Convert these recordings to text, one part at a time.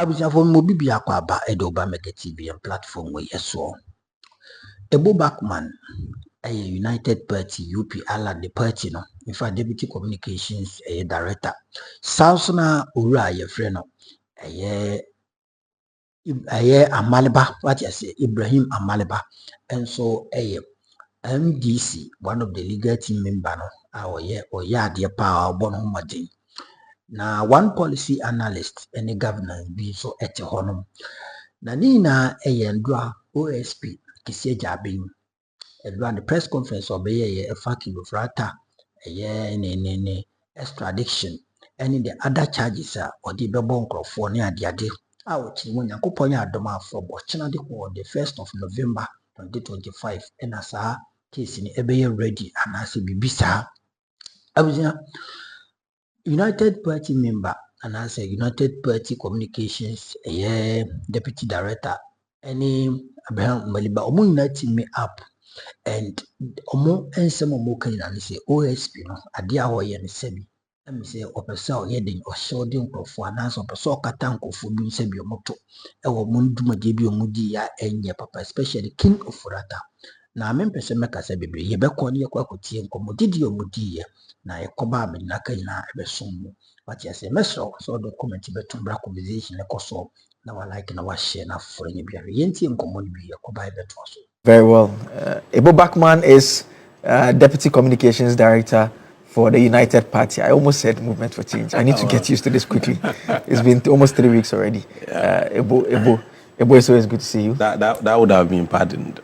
Abuja for mo bibi akwa ba edoba mega TV and platform we yeso. Ebo Backman a United Party UP ala the party no. In fact Deputy Communications Director. South na ura ye friend no. Amaliba, what you say, Ibrahim Amaliba. And so NDC, one of the legal team member no, or dear power born home. Na one policy analyst any governance be so at honum. Na nina ndra OSP kisi jabin. Edwa the press conference obey a fucking frata ne extradition and the other charges or the bebon for near the ade. Out when Yakuponya Doma for Bochina the 1st of November 2025 and as a case in Ebe ready and as a bibisa. I was United Party member and as a United Party Communications Deputy Director any Abraham Amaliba Omo united me up and Omo and some Omo can say OSP no adia ho ye ne sebi am say opesa oyedin oshodin krofo ananso opesa okata nkofo bi sebi omoto e wo mundumade bi omudi ya enye papa especially king of rata na mempese meka se bebre ye bekọ ne yakwa kotie nkomodidi omudi ye na yekoba abinaka ina ebesomu what you say meso so document beto bra conversation ekoso na wa like na wa share na for nye bia yenti nkomodi bi yekoba ebeto so. Very well. Ebo Backman is Deputy Communications Director for the United Party. I almost said Movement for Change. I need to get used to this quickly. It's been almost 3 weeks already. Ebo, it's always good to see you. That would have been pardoned.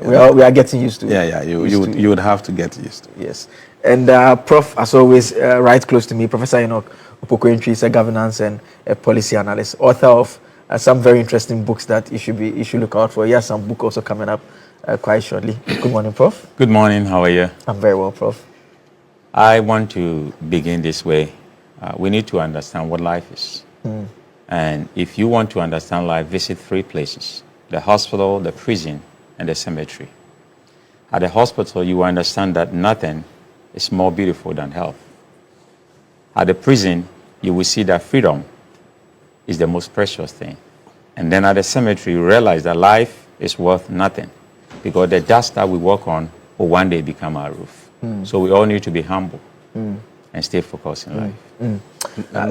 We are getting used to it. Yeah. You would have to get used to it. Yes. And Prof, as always, right close to me, Professor Enoch Opokwentri is a governance and a policy analyst, author of some very interesting books that you should look out for. He has some book also coming up quite shortly. Good morning, Prof. Good morning. How are you? I'm very well, Prof. I want to begin this way. We need to understand what life is. And if you want to understand life, visit 3 places: the hospital, the prison, and the cemetery. At the hospital, you will understand that nothing is more beautiful than health. At the prison, you will see that freedom is the most precious thing. And then at the cemetery, you realize that life is worth nothing because the dust that we walk on will one day become our roof. So we all need to be humble and stay focused in life.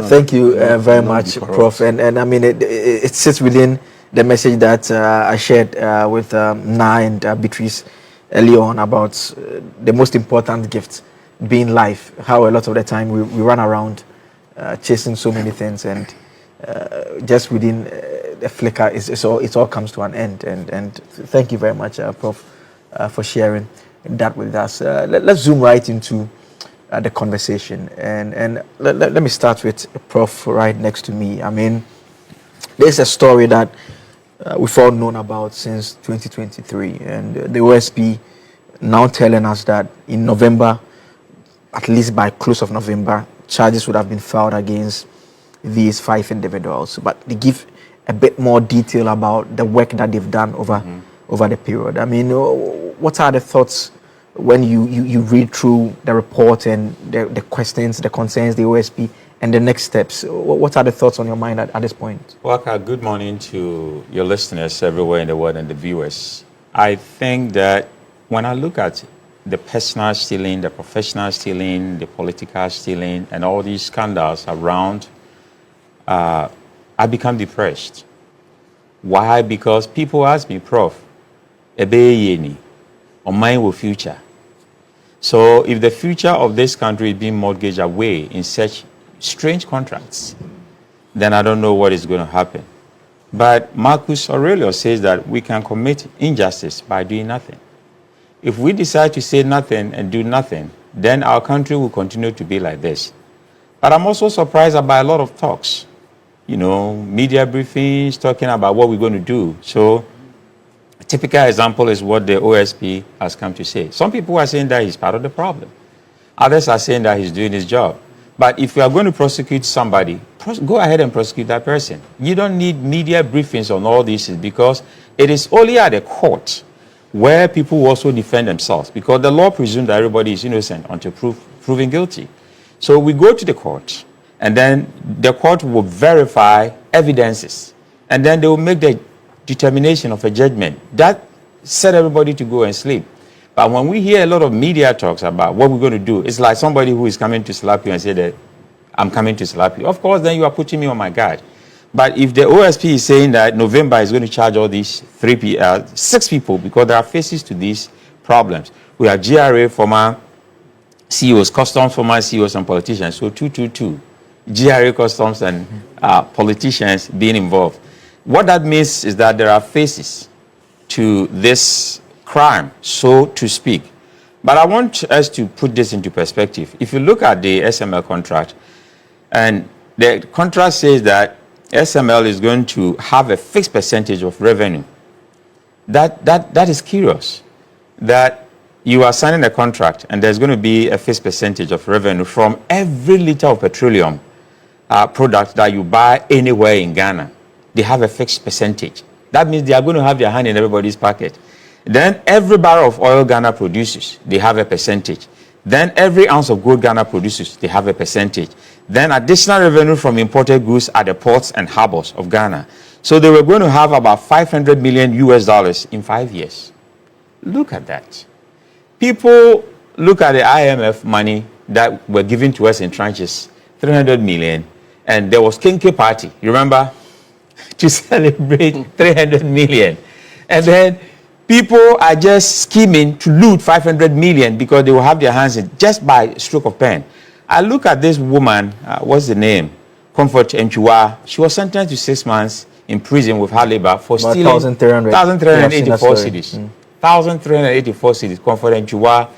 Thank you very much, Prof. And I mean, it sits within the message that I shared with Na and Beatrice earlier on about the most important gift being life. How a lot of the time we run around chasing so many things and just within the flicker, it all comes to an end. And thank you very much, Prof, for sharing that with us. Let's zoom right into the conversation. And let me start with Prof right next to me. I mean, there's a story that we've all known about since 2023. And the OSP now telling us that in November, at least by close of November, charges would have been filed against these 5 individuals, but they give a bit more detail about the work that they've done over the period. I mean, what are the thoughts when you read through the report and the questions, the concerns, the OSP, and the next steps? What are the thoughts on your mind at this point? Waka, good morning to your listeners everywhere in the world and the viewers. I think that when I look at the personal stealing, the professional stealing, the political stealing, and all these scandals around, I become depressed. Why? Because people ask me, Prof, ebe yeni, or mine will future. So if the future of this country is being mortgaged away in such strange contracts, then I don't know what is going to happen. But Marcus Aurelius says that we can commit injustice by doing nothing. If we decide to say nothing and do nothing, then our country will continue to be like this. But I'm also surprised by a lot of talks. Media briefings talking about what we're going to do. So a typical example is what the OSP has come to say. Some people are saying that he's part of the problem. Others are saying that he's doing his job. But if you are going to prosecute somebody, go ahead and prosecute that person. You don't need media briefings on all this because it is only at the court where people also defend themselves because the law presumes that everybody is innocent until proven guilty. So we go to the court, and then the court will verify evidences, and then they will make the determination of a judgment. That set everybody to go and sleep. But when we hear a lot of media talks about what we're going to do, it's like somebody who is coming to slap you and say that I'm coming to slap you. Of course, then you are putting me on my guard. But if the OSP is saying that November is going to charge all these 6 people because there are faces to these problems. We have GRA former CEOs, customs former CEOs and politicians. So 222, GRA customs and politicians being involved. What that means is that there are faces to this crime, so to speak. But I want us to put this into perspective. If you look at the SML contract, and the contract says that SML is going to have a fixed percentage of revenue. That is curious. That you are signing a contract and there's going to be a fixed percentage of revenue from every liter of petroleum product that you buy anywhere in Ghana. They have a fixed percentage. That means they are going to have their hand in everybody's pocket. Then every barrel of oil Ghana produces, they have a percentage. Then every ounce of gold Ghana produces, they have a percentage. Then additional revenue from imported goods at the ports and harbors of Ghana. So they were going to have about $500 million in 5 years. Look at that. People look at the IMF money that were given to us in tranches, 300 million, and there was Kinky Party, you remember, to celebrate 300 million. And then people are just scheming to loot 500 million because they will have their hands in just by stroke of pen. I look at this woman, what's the name? Comfort Nchua. She was sentenced to 6 months in prison with hard labor for stealing 1,384 cedis. 1,384 cedis. Comfort Nchua,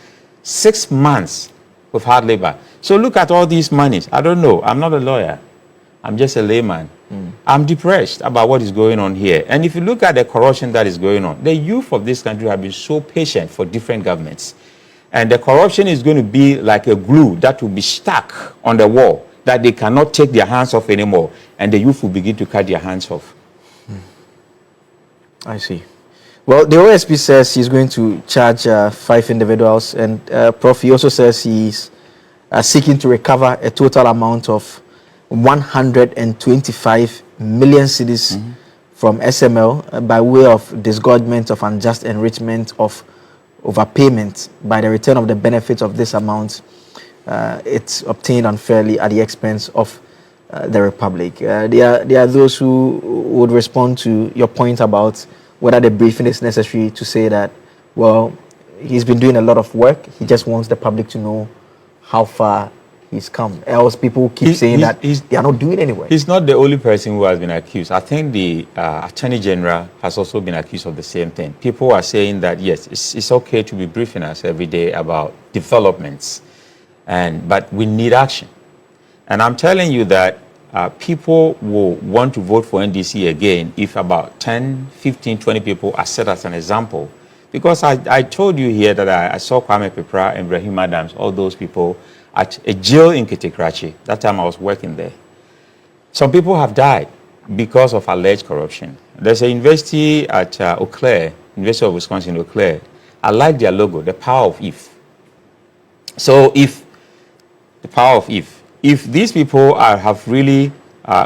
6 months with hard labor. So look at all these monies. I don't know. I'm not a lawyer. I'm just a layman. I'm depressed about what is going on here. And if you look at the corruption that is going on, the youth of this country have been so patient for different governments. And the corruption is going to be like a glue that will be stuck on the wall that they cannot take their hands off anymore. And the youth will begin to cut their hands off. I see. Well, the OSP says he's going to charge 5 individuals. And Prof, he also says he's seeking to recover a total amount of 125 million cedis from SML by way of disgorgement of unjust enrichment of overpayment by the return of the benefits of this amount. It's obtained unfairly at the expense of the Republic. There are those who would respond to your point about whether the briefing is necessary to say that, well, he's been doing a lot of work. He just wants the public to know how far he's come. Else people keep saying that they are not doing anyway. He's not the only person who has been accused. I think the Attorney General has also been accused of the same thing. People are saying that, yes, it's okay to be briefing us every day about developments, but we need action. And I'm telling you that people will want to vote for NDC again if about 10, 15, 20 people are set as an example. Because I told you here that I saw Kwame Pepra and Ibrahim Adams, all those people, at a jail in Kitikrachi. That time I was working there. Some people have died because of alleged corruption. There's a university at Eau Claire, University of Wisconsin, Eau Claire. I like their logo, the power of if. So if these people have really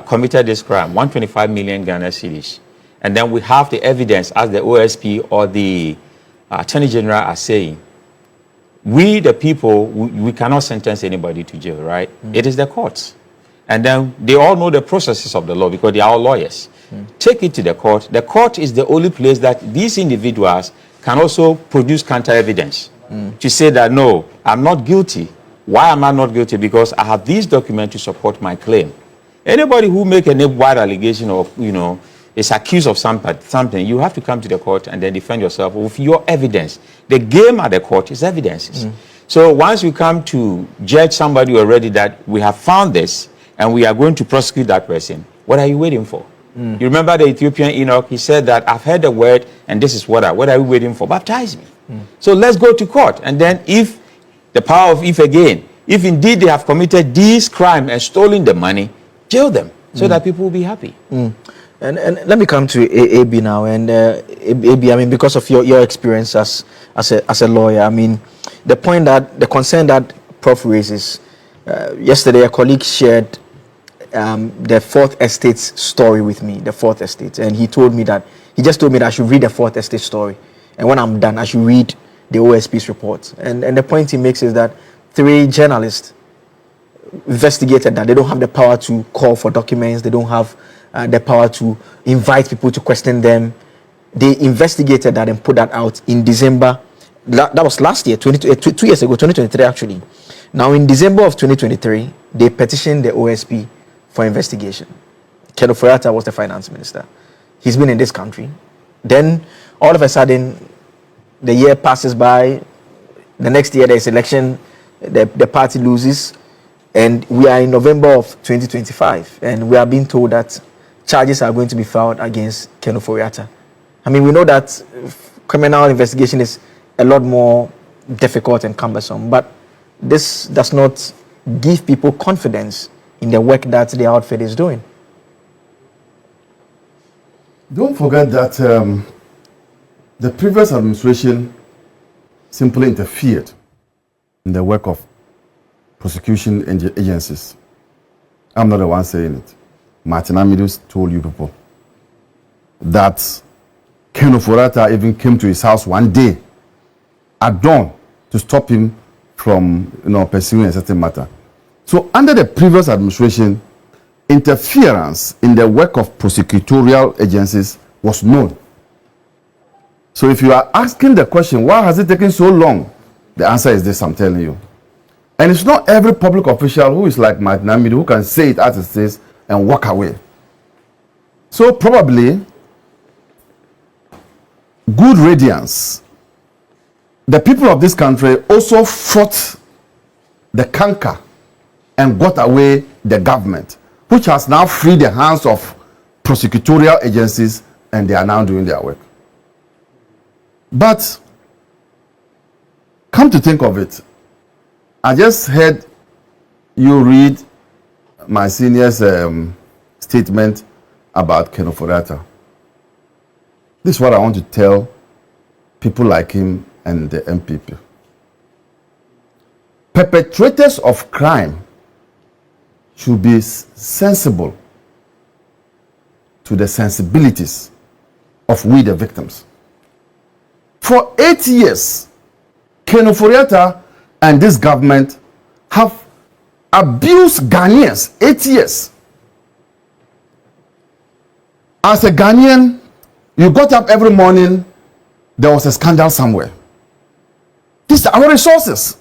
committed this crime, 125 million Ghana cedis, and then we have the evidence as the OSP or the Attorney General are saying, we, the people, we cannot sentence anybody to jail, right? It is the courts. And then they all know the processes of the law because they are all lawyers. Take it to the court. The court is the only place that these individuals can also produce counter evidence to say that, no, I'm not guilty. Why am I not guilty? Because I have these documents to support my claim. Anybody who make any wide allegation of, is accused of something, you have to come to the court and then defend yourself with your evidence. The game at the court is evidences. So once you come to judge somebody already that we have found this and we are going to prosecute that person, what are you waiting for? You remember the Ethiopian Enoch? He said that I've heard the word and this is what are you waiting for? Baptize me. So let's go to court. And then if the power of if again, if indeed they have committed this crime and stolen the money, jail them so that people will be happy. And let me come to AB now. And AB, I mean, because of your experience as a lawyer, I mean, the concern that Prof raises, yesterday a colleague shared the Fourth Estate's story with me, the Fourth Estate, and he just told me that I should read the Fourth Estate story, and when I'm done, I should read the OSP's report. And the point he makes is that 3 journalists investigated that they don't have the power to call for documents, they don't have the power to invite people to question them. They investigated that and put that out in December. That was last year, 2 years ago, 2023 actually. Now in December of 2023, they petitioned the OSP for investigation. Kenneth Ofori-Atta was the finance minister. He's been in this country. Then all of a sudden, the year passes by. The next year there's election. The party loses. And we are in November of 2025. And we are being told that charges are going to be filed against Kenneth Ofori-Atta. I mean, we know that criminal investigation is a lot more difficult and cumbersome. But this does not give people confidence in the work that the outfit is doing. Don't forget that the previous administration simply interfered in the work of prosecution agencies. I'm not the one saying it. Martin Amidus told you people that Kenneth Ofori-Atta even came to his house one day at dawn to stop him from pursuing a certain matter. So under the previous administration, interference in the work of prosecutorial agencies was known. So if you are asking the question, why has it taken so long? The answer is this, I'm telling you. And it's not every public official who is like Martin Amidu who can say it as it is and walk away. So probably, good radiance. The people of this country also fought the canker and got away the government, which has now freed the hands of prosecutorial agencies, and they are now doing their work. But come to think of it, I just heard you read my senior's statement about Kenneth Ofori-Atta. This is what I want to tell people like him and the NPP. Perpetrators of crime should be sensible to the sensibilities of we the victims. For 8 years, Kenneth Ofori-Atta and this government have abused Ghanaians. 8 years. As a Ghanaian, you got up every morning, there was a scandal somewhere. These are our resources.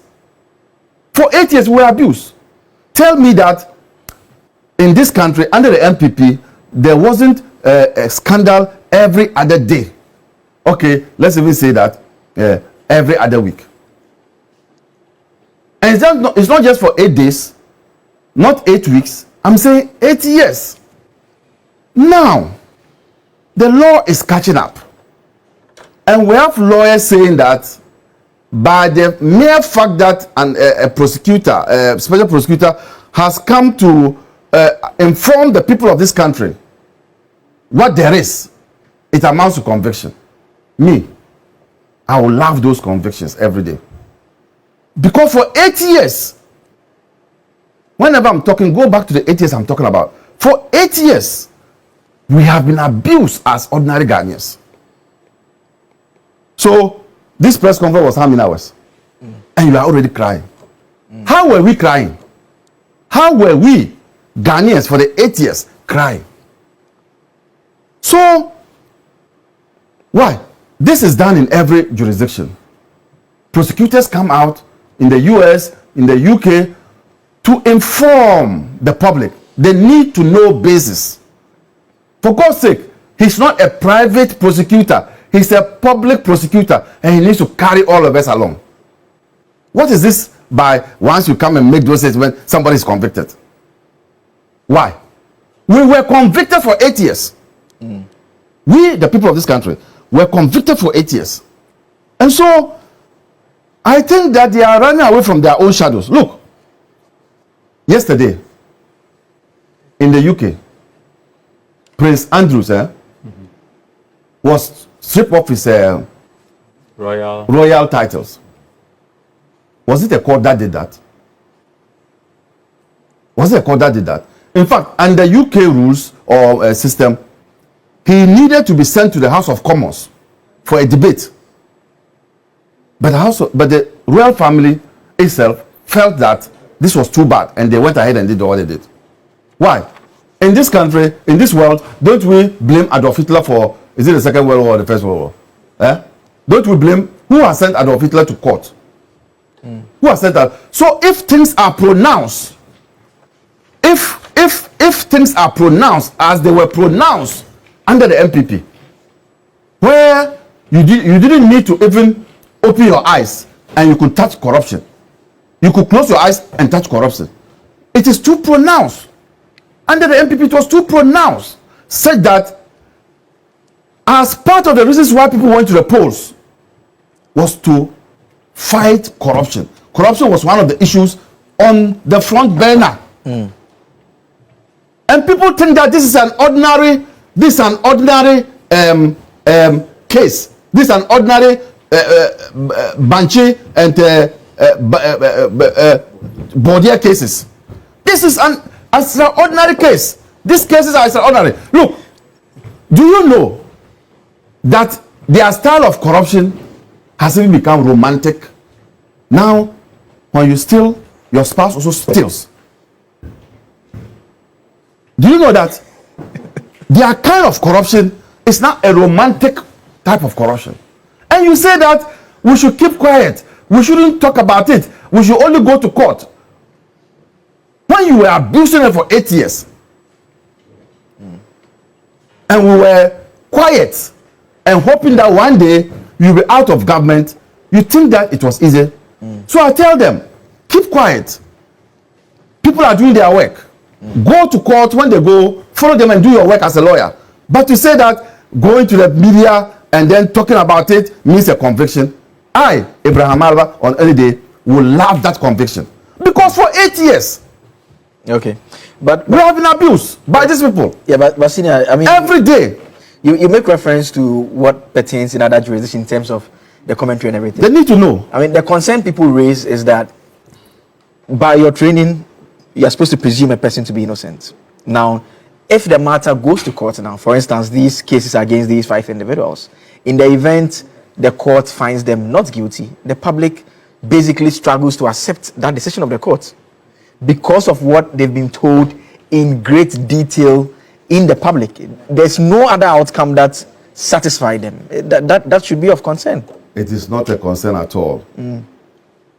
For 8 years, we were abused. Tell me that in this country, under the NPP, there wasn't a scandal every other day. Okay, let's even say that every other week. And it's not just for 8 days, not 8 weeks. I'm saying 8 years. Now, the law is catching up. And we have lawyers saying that by the mere fact that a prosecutor, a special prosecutor, has come to inform the people of this country what there is, it amounts to conviction. Me, I will love those convictions every day. Because for 8 years, whenever I'm talking, go back to the 8 years I'm talking about. For 8 years, we have been abused as ordinary Ghanaians. So, this press conference was how many hours? And you are already crying. How were we crying? How were we, Ghanaians, for the 8 years, crying? So, why? This is done in every jurisdiction. Prosecutors come out in the US, in the UK, to inform the public. They need to know basis. For God's sake, he's not a private prosecutor. He's a public prosecutor, and he needs to carry all of us along. What is this by once you come and make those statements, somebody is convicted? Why? We were convicted for 8 years. We, the people of this country, were convicted for 8 years. And so, I think that they are running away from their own shadows. Look, yesterday, in the UK, Prince Andrews was stripped of his royal titles. Was it a court that did that? Was it a court that did that? In fact, under UK rules or system, he needed to be sent to the House of Commons for a debate. But the royal family itself felt that this was too bad, and they went ahead and did what they did. Why? In this country, in this world, don't we blame Adolf Hitler for, is it the Second World War or the First World War? Don't we blame, who has sent Adolf Hitler to court? Who has said that? So if things are pronounced, if things are pronounced as they were pronounced under the NPP, where you didn't need to even open your eyes and you could touch corruption. You could close your eyes and touch corruption. It is too pronounced. Under the NPP, it was too pronounced. Such that as part of the reasons why people went to the polls was to fight corruption. Corruption was one of the issues on the front burner. And people think that this is an ordinary case. This is an ordinary Banchi and Bordia cases. This is an extraordinary case. These cases are extraordinary. Look, do you know that their style of corruption has even become romantic? Now, when you steal, your spouse also steals. Do you know that their kind of corruption is not a romantic type of corruption? And you say that we should keep quiet. We shouldn't talk about it. We should only go to court. When you were abusing it for 8 years, and we were quiet and hoping that one day you'll be out of government, you think that it was easy. So I tell them, keep quiet. People are doing their work. Go to court. When they go, follow them and do your work as a lawyer. But to say that going to the media and then talking about it means a conviction, I, Abraham Alba, on any day will love that conviction. Because for 8 years, okay, but we have been abused by these people. Yeah, but senior, I mean, every day. You make reference to what pertains in other jurisdictions in terms of the commentary and everything. They need to know. I mean, the concern people raise is that by your training, you are supposed to presume a person to be innocent. Now, if the matter goes to court now, for instance, these cases against these 5 individuals, in the event the court finds them not guilty, the public basically struggles to accept that decision of the court because of what they've been told in great detail in the public. There's no other outcome that satisfies them. That should be of concern. It is not a concern at all.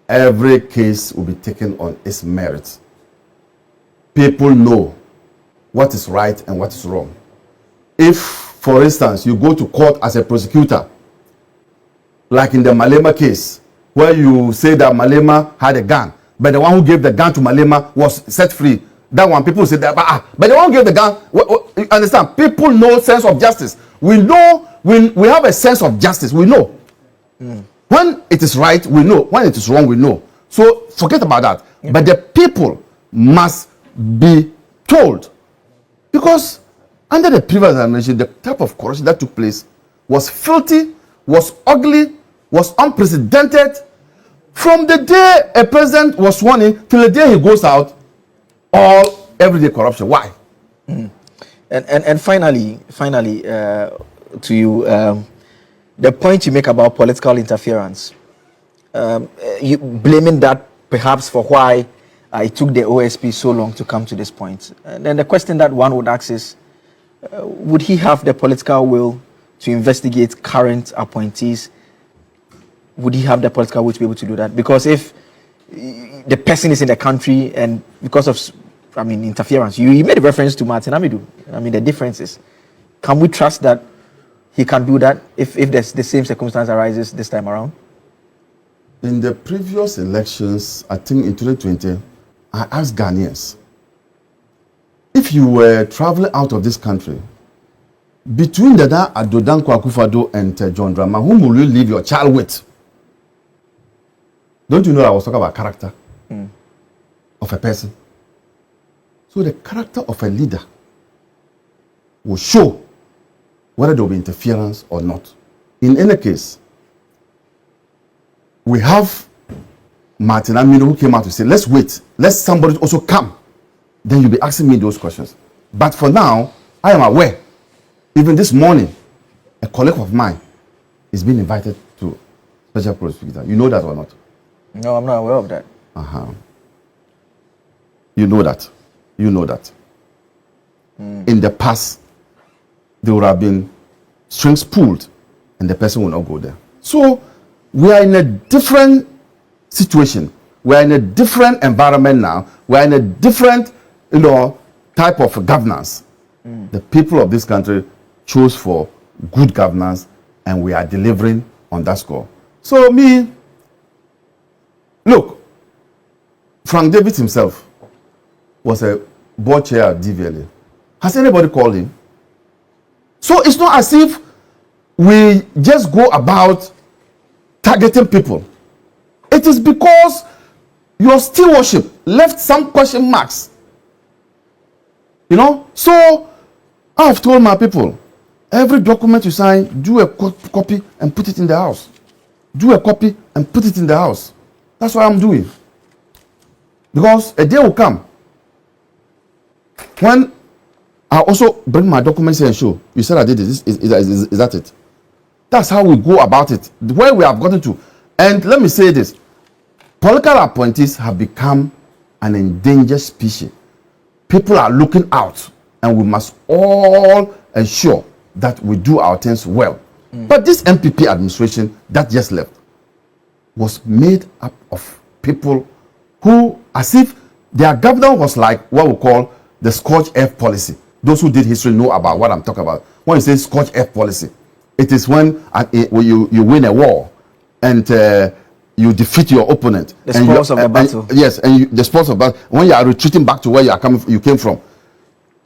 Every case will be taken on its merits. People know what is right and what is wrong. If, for instance, you go to court as a prosecutor, like in the Malema case, where you say that Malema had a gun, but the one who gave the gun to Malema was set free. That one, people say that, but the one who gave the gun, you understand? People know sense of justice. We know, we have a sense of justice. We know. When it is right, we know. When it is wrong, we know. So forget about that. Yeah. But the people must be told. Because under the previous administration, the type of corruption that took place was filthy, was ugly, was unprecedented. From the day a president was sworn in till the day he goes out, all everyday corruption. Why? And finally, to you, the point you make about political interference, you blaming that perhaps for why it took the OSP so long to come to this point. And then the question that one would ask is, would he have the political will to investigate current appointees? Would he have the political will to be able to do that? Because if the person is in the country and because of, interference, you made a reference to Martin Amidu. The difference is, can we trust that he can do that if the same circumstance arises this time around? In the previous elections, I think in 2020, I asked Ghanaians, if you were traveling out of this country, between Dada Adodan Akufo-Addo and John Drama, whom will you leave your child with? Don't you know I was talking about character of a person? So the character of a leader will show whether there will be interference or not. In any case, we have Martin Amido who came out to say, let's wait. Let somebody also come then you'll be asking me those questions. But for now, I am aware. Even this morning, a colleague of mine is being invited to special prosecutor. You know that or not? No, I'm not aware of that. You know that. You know that. In the past, there would have been strings pulled and the person will not go there. So we are in a different situation. We are in a different environment now. We are in a different, type of governance. The people of this country chose for good governance, and we are delivering on that score. So look, Frank David himself was a board chair at DVLA. Has anybody called him? So it's not as if we just go about targeting people. It is because your stewardship left some question marks. So I've told my people, every document you sign, do a copy and put it in the house. Do a copy and put it in the house. That's what I'm doing. Because a day will come when I also bring my documents here and show, you said I did this. Is that it? That's how we go about it. Where we have gotten to. And let me say this. Political appointees have become an endangered species. People are looking out, and we must all ensure that we do our things well. But this NPP administration that just left was made up of people who, as if their governor was like what we call the Scorch F policy. Those who did history know about what I'm talking about. When you say Scorch F policy, it is when you win a war and you defeat your opponent. The spoils of the battle. Yes, and the spoils of battle. When you are retreating back to where you came from,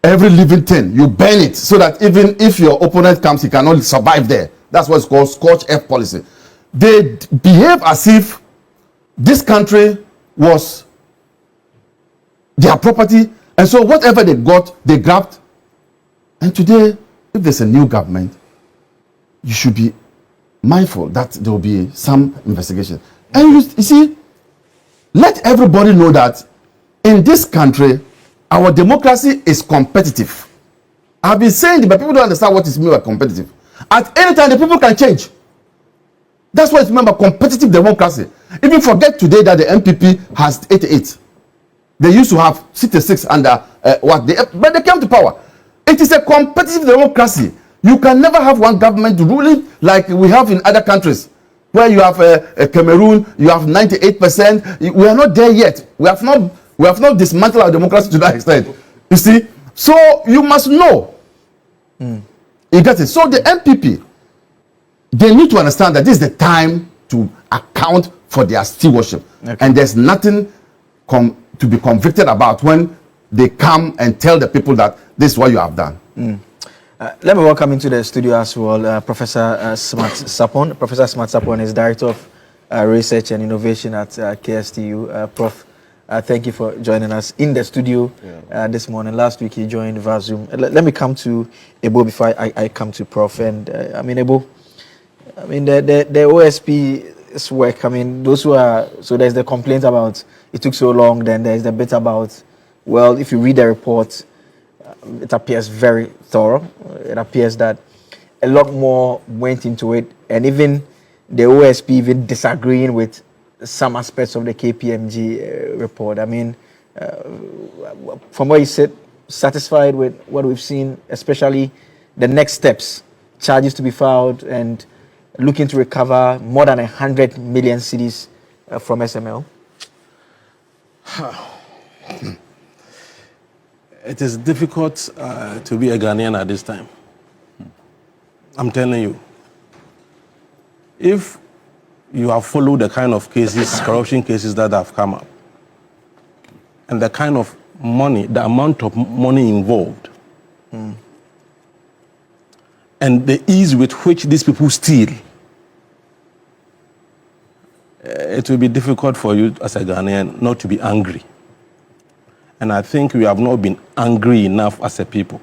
every living thing, you burn it so that even if your opponent comes, he cannot survive there. That's what's called Scorch F policy. They behave as if this country was their property, and so whatever they got, they grabbed. And today, if there's a new government, you should be mindful that there will be some investigation. And you see, let everybody know that in this country, our democracy is competitive. I've been saying it, but people don't understand what is meant by competitive. At any time, the people can change. That's what it's meant by competitive democracy. Even forget today that the NPP has 88. They used to have 66 under but they came to power. It is a competitive democracy. You can never have one government ruling like we have in other countries, where you have Cameroon, you have 98%. We are not there yet. We have not dismantled our democracy to that extent. You see, so you must know. You get it. So the NPP, they need to understand that this is the time to account for their stewardship, and there's nothing to be convicted about when they come and tell the people that this is what you have done. Let me welcome into the studio as well Professor Smart Sarpong. Professor Smart Sarpong is Director of Research and Innovation at KSTU. Prof, thank you for joining us in the studio this morning. Last week he joined via Zoom. Let me come to Ebo before I come to Prof. And Ebo, the OSP's work, those who are, so there's the complaint about it took so long, then there's the bit about, well, if you read the report, it appears very thorough. It appears that a lot more went into it, and even the OSP even disagreeing with some aspects of the KPMG report. From where you sit, satisfied with what we've seen, especially the next steps, charges to be filed, and looking to recover more than 100 million cedis from SML? It is difficult to be a Ghanaian at this time. I'm telling you. If you have followed the kind of cases, corruption cases that have come up, and the kind of money, the amount of money involved, and the ease with which these people steal, it will be difficult for you as a Ghanaian not to be angry. And I think we have not been angry enough as a people.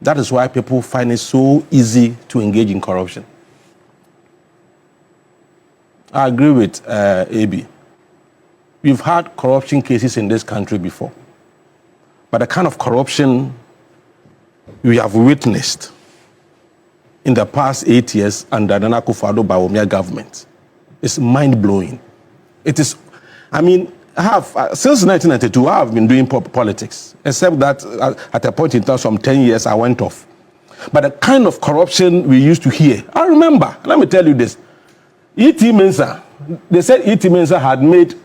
That is why people find it so easy to engage in corruption. I agree with AB. We've had corruption cases in this country before. But the kind of corruption we have witnessed in the past 8 years under the Nana Akufo-Addo government is mind-blowing. It is, I mean, since 1992, I have been doing politics, except that at a point in time, some 10 years, I went off. But the kind of corruption we used to hear, I remember, let me tell you this. E.T. Mensah, they said E.T. Mensah had made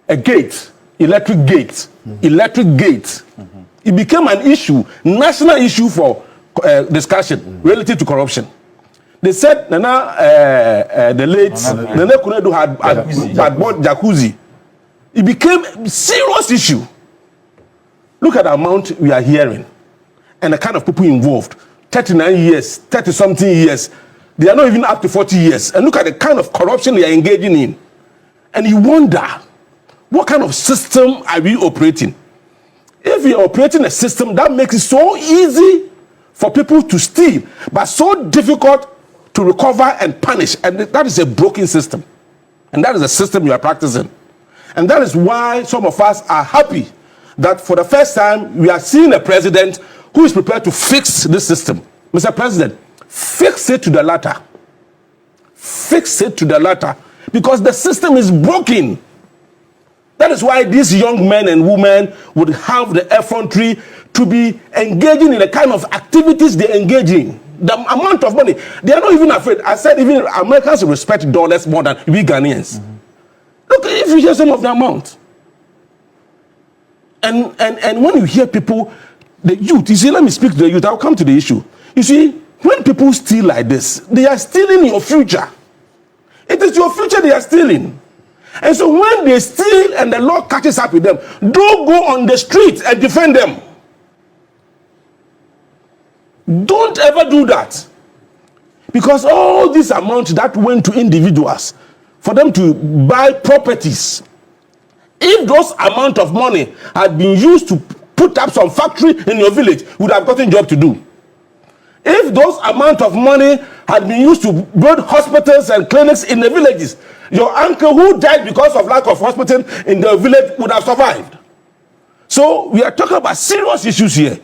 a gate, electric gate. It became an issue, national issue for discussion relative to corruption. They said the late Nana Kunedu had bought jacuzzi. It became a serious issue. Look at the amount we are hearing and the kind of people involved. 39 years, 30-something years. They are not even up to 40 years. And look at the kind of corruption they are engaging in. And you wonder, what kind of system are we operating? If we are operating a system that makes it so easy for people to steal, but so difficult to recover and punish, and that is a broken system. And that is a system you are practicing. And that is why some of us are happy that for the first time we are seeing a president who is prepared to fix this system. Mr. President, fix it to the latter. Fix it to the latter. Because the system is broken. That is why these young men and women would have the effrontery to be engaging in the kind of activities they engage in. The amount of money, they are not even afraid. I said even Americans respect dollars more than we Ghanaians. Look, if you hear some of the amount. And when you hear people, the youth, you see, let me speak to the youth, I'll come to the issue. You see, when people steal like this, they are stealing your future. It is your future they are stealing. And so when they steal and the law catches up with them, don't go on the street and defend them. Don't ever do that. Because all this amount that went to individuals for them to buy properties, if those amount of money had been used to put up some factory in your village, you would have gotten job to do. If those amount of money had been used to build hospitals and clinics in the villages, your uncle who died because of lack of hospital in the village would have survived. So we are talking about serious issues here.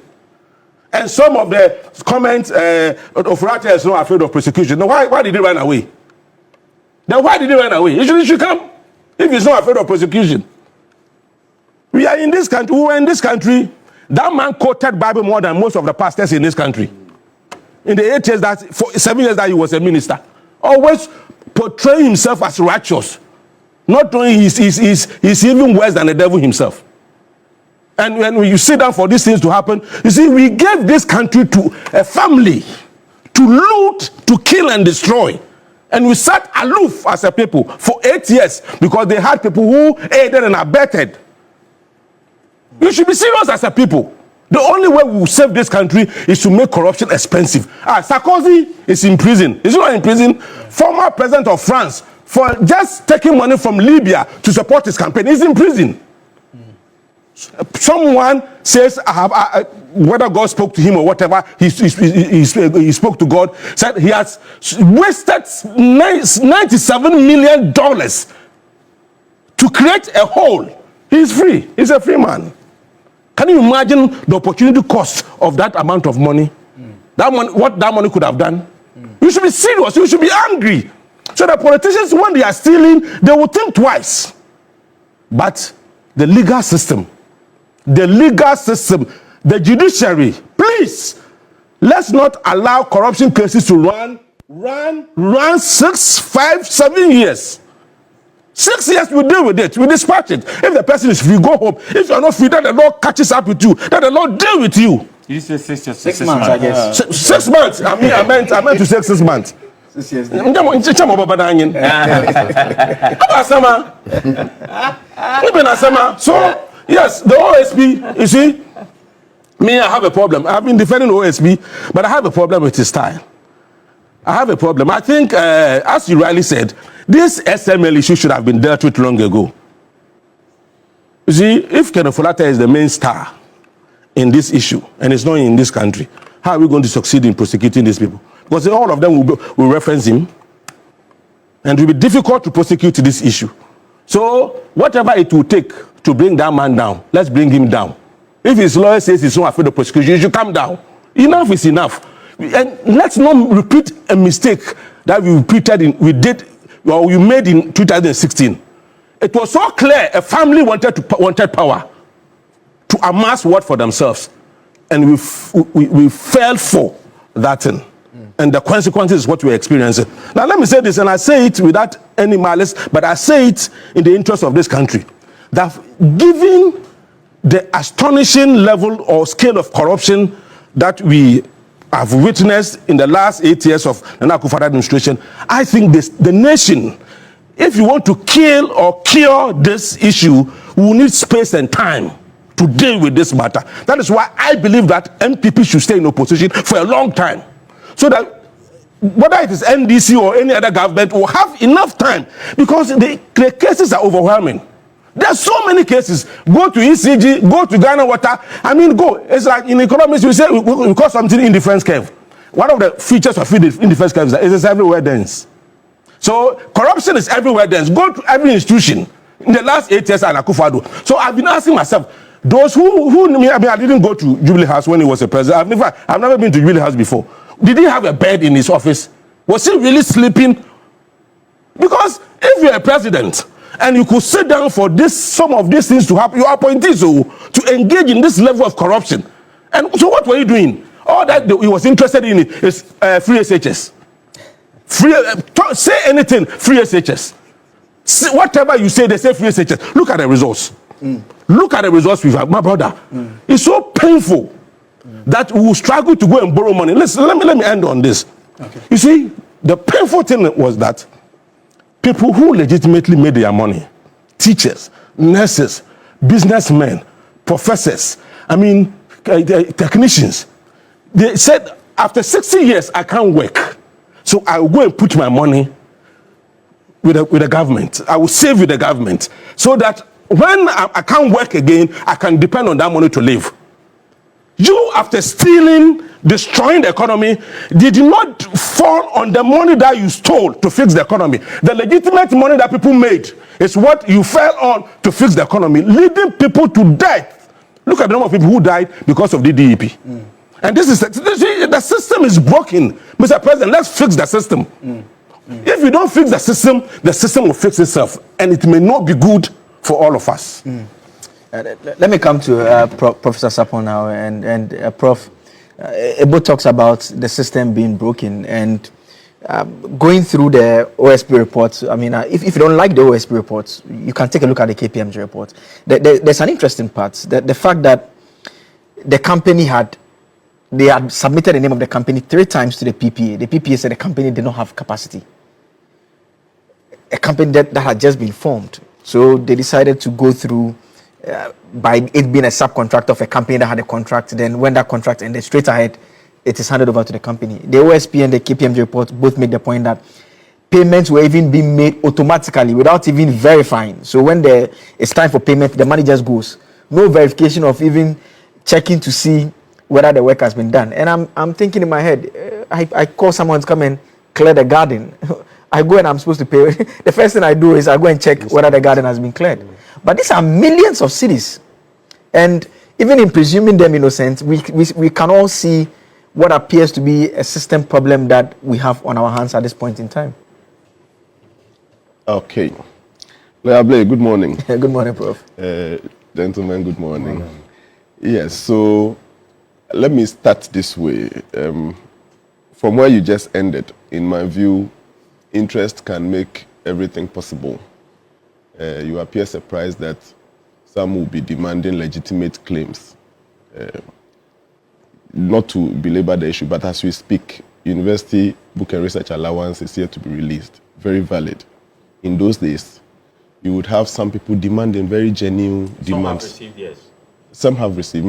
And some of the comments of Rata is not afraid of prosecution. Now, why did he run away? Then why did he run away? He should come if he's not afraid of prosecution. We are in this country. We were in this country. That man quoted Bible more than most of the pastors in this country. In the 8 years that, for 7 years that he was a minister, always portraying himself as righteous, not knowing he's even worse than the devil himself. And when you sit down for these things to happen, you see, we gave this country to a family to loot, to kill and destroy. And we sat aloof as a people for 8 years because they had people who aided and abetted. You should be serious as a people. The only way we will save this country is to make corruption expensive. Sarkozy is in prison. Is he not in prison? Former president of France, for just taking money from Libya to support his campaign, he's in prison. Someone says, whether God spoke to him or whatever, he spoke to God, said he has wasted $97 million to create a hole. He's free. He's a free man. Can you imagine the opportunity cost of that amount of money? That money, what that money could have done? You should be serious. You should be angry. So the politicians, when they are stealing, they will think twice. But the legal system, the judiciary, please, let's not allow corruption cases to run 6, 5, 7 years. 6 years, we deal with it. We dispatch it. If the person is free, go home. If you are not free, then the Lord catches up with you. Then the Lord deal with you. You say 6 months, I guess. 6 months. I meant to say 6 months. 6 years. So, yes, the OSP, you see, me, I have a problem. I've been defending OSP, but I have a problem with his style. I have a problem. I think, as you rightly said, this SML issue should have been dealt with long ago. You see, if Kenneth Folata is the main star in this issue, and it's not in this country, how are we going to succeed in prosecuting these people? Because all of them will reference him, and it will be difficult to prosecute this issue. So, whatever it will take to bring that man down, let's bring him down. If his lawyer says he's not afraid of prosecution, you should calm down. Enough is enough. And let's not repeat a mistake that we made in 2016. It was so clear a family wanted power to amass what for themselves, and we fell for that thing. And the consequences is what we're experiencing. Now let me say this, and I say it without any malice, but I say it in the interest of this country, that given the astonishing level or scale of corruption that we have witnessed in the last 8 years of the Nana Akufo-Addo administration, I think the nation, if you want to kill or cure this issue, we will need space and time to deal with this matter. That is why I believe that NPP should stay in opposition for a long time, so that whether it is NDC or any other government will have enough time, because the cases are overwhelming. There are so many cases. Go to ECG, go to Ghana Water. I mean, go. It's like in economics, we say we call something indifference curve. One of the features of indifference curve is that it is everywhere dense. So corruption is everywhere dense. Go to every institution in the last 8 years at Akufo-Addo. So I've been asking myself, those I didn't go to Jubilee House when he was a president. I've never been to Jubilee House before. Did he have a bed in his office? Was he really sleeping? Because if you're a president and you could sit down for some of these things to happen, your appointees to engage in this level of corruption. And so what were you doing? All that he was interested in is free SHS. Say anything, free SHS. Whatever you say, they say free SHS. Look at the results. Look at the results we've had, my brother. It's so painful that we will struggle to go and borrow money. Listen, let me end on this. Okay. You see, the painful thing was that people who legitimately made their money, teachers, nurses, businessmen, professors, technicians, they said, after 60 years, I can't work. So I will go and put my money with the government. I will save with the government, so that when I can't work again, I can depend on that money to live. You, after stealing, destroying the economy, did not fall on the money that you stole to fix the economy. The legitimate money that people made is what you fell on to fix the economy, leading people to death. Look at the number of people who died because of the DEP. And the system is broken. Mr. President, let's fix the system. If you don't fix the system will fix itself, and it may not be good for all of us. Let me come to Professor Sarpong now, and Prof. Ebo talks about the system being broken, and going through the OSP reports. If you don't like the OSP reports, you can take a look at the KPMG report. There's an interesting part, the fact that the company had submitted the name of the company 3 times to the PPA. The PPA said the company did not have capacity. A company that had just been formed. So they decided to go through by it being a subcontractor of a company that had a contract. Then when that contract ended, straight ahead, it is handed over to the company. The OSP and the KPMG report both make the point that payments were even being made automatically without even verifying. So when it's time for payment, the money just goes. No verification of even checking to see whether the work has been done. And I'm thinking in my head, I call someone to come and clear the garden. I go and I'm supposed to pay. The first thing I do is I go and check whether the garden has been cleared. But these are millions of cities. And even in presuming them innocent, we can all see what appears to be a system problem that we have on our hands at this point in time. Okay. Lawyer Blake, good morning. Good morning, Prof. Gentlemen, good morning. Good morning. Yes, so let me start this way. From where you just ended, in my view, interest can make everything possible. You appear surprised that some will be demanding legitimate claims. Not to belabor the issue, but as we speak, University Book and Research Allowance is yet to be released. Very valid. In those days, you would have some people demanding very genuine demands. Some have received, yes. Some have received.